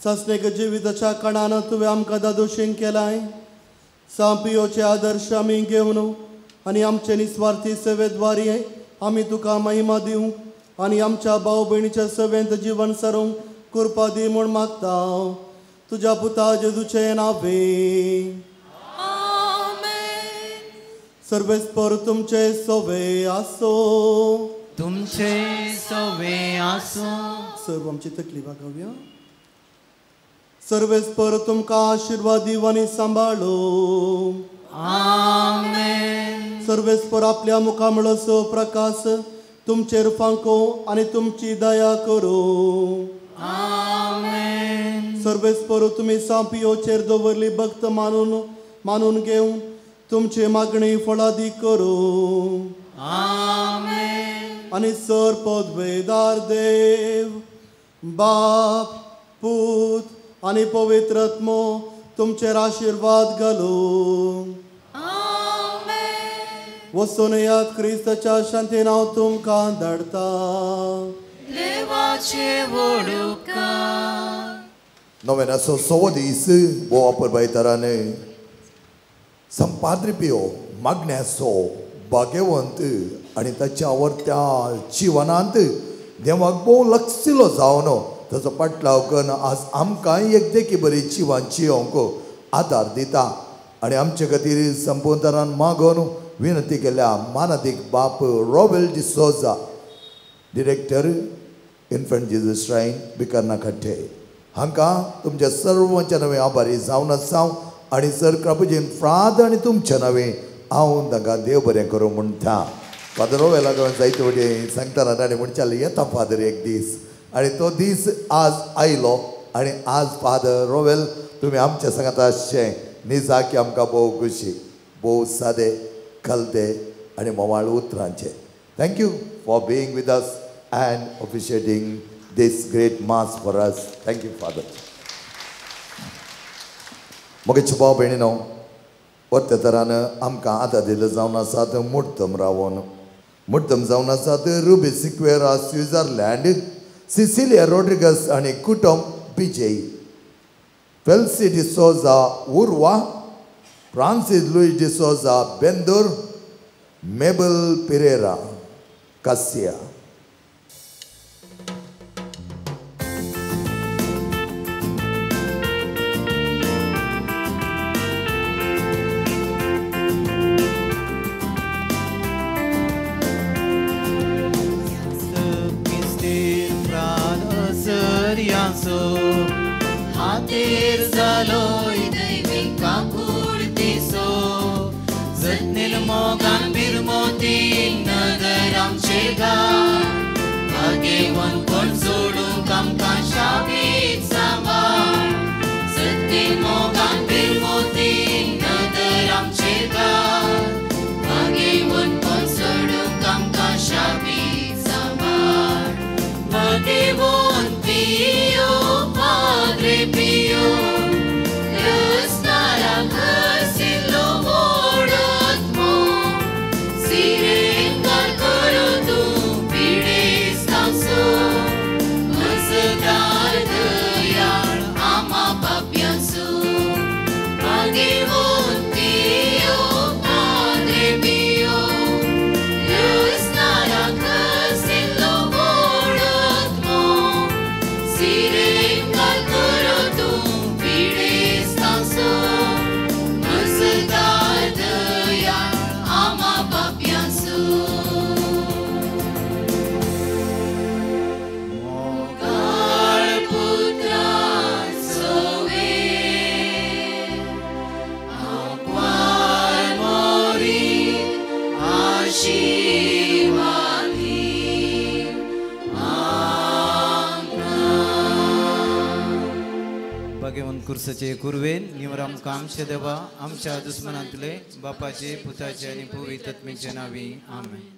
सस्नेक जिविताच्या कणान तुवें आमकां दादोशींक केलाय. सांपियोचे आदर्श आमी घेवन आनी आमचे निस्वार्थी सेवेद्वारी आमी तुका महिमा दिवंक आनी आमच्या भाव भयणीच्या सेवेंत जीवन सरूंक कृपा दी म्हूण मागता. तुज्या पुता जेजूचे नांवे. सर्वेस्पर तुमचे सोवे आसो. तुमचे सोवे आसो. सर्व आमची तकली वागवया. सर्वेस्पर तुमकां आशिर्वाद दिव आनी सांबाळो. आमेन. सर्वेस्पर आपल्या मुखामळसो प्रकाश तुमचेर फांको आनी तुमची दया करो. आमेन. सर्वेस्पर तुमी सांपियोचेर दवरली भक्त मानून घेवन तुमची मागणी फळादी करो. आमेन. आनी सर पदवेदार देव बाप पूत आनी पवित्रत्मो तुमचेर आशिर्वाद घालो. वचून येयात क्रिस्ताच्या शांतीन हांव तुमकां धाडटा. देवाचे वडुकार Novenaso sovodisu bo aperbaitaranı San Padre Pio Magneso भाग्यवंत आणि ताच्या आवडत्या जीवनांत देवाक भोव लक्षिलो जावन ताचो पाटलाव करून आज आमकां एक देखी बरी जिवान जियोंक आदार दिता आणि आमचे खातीर संपूर्ण तरान मागोवन विनंती केल्या मानादीक बाप Robel D'Souza director infant Jesus shrine Bikarnakatte हांकां तुमच्या सर्वांच्या नवे आभारी जावन आसां आणि सर कृपेन फ्राद आणि तुमच्या नवे हांव तांकां देव बरें करूं म्हणटा. फादर रॉबेला जायते वटेन सांगतना ताणें म्हणचालें येता फादर एक दीस आणि तो दीस आज आयलो आणि आज फादर रॉबेल तुमी आमच्या सांगात आसचें निजा की आमकां भोव खुशी भोव सादे खलते आणि मोवाळ उतरांचे. Thank you for being with us and officiating this great mass for us. Thank you, Father. मोगे छुपाव भयणीनो परते तरान आमकां आतां दिलें जावन आसात मुर्तम रावोन मुर्तम जावन आसात ruby Sequeira Switzerland Sicilia Rodrigues आनी कुटुंब बिजे फेल्सी डिसोजा उर्वा फ्रांसीस लुईस डिसोजा बेंदूर मेबल पेरेरा कासिया. हातेर जालोय दैवीक काकुळतीसो जतनील मोगान बिरमोती नगर आमचे गांव भाग्यवान कोण जोडूंक आमकां शाबीत सांबाळ जतनील मोगान बिरमोती नगर आमचे गांव भाग्यवान कोण जोडूंक आमकां शाबीत सांबाळ Paghi buon Pio, Padre Pio, răsnarea găsilor morat mo, sire îngal cărătu pire stanso, însă dar de iar ama papiansu. Paghi buon Pio, Padre Pio, răsnarea găsilor morat mo, sire îngal cărătu pire stanso, însă dar de iar ama papiansu. Mogar putra soe, au qual mori ashivati भाग्यवान कुर्साचे कुरवेन निवर आमकां आमचे देवा आमच्या दुस्मनांतले बापाचे पुताचे आनी पवित्र आत्म्याचे नावी आमेन.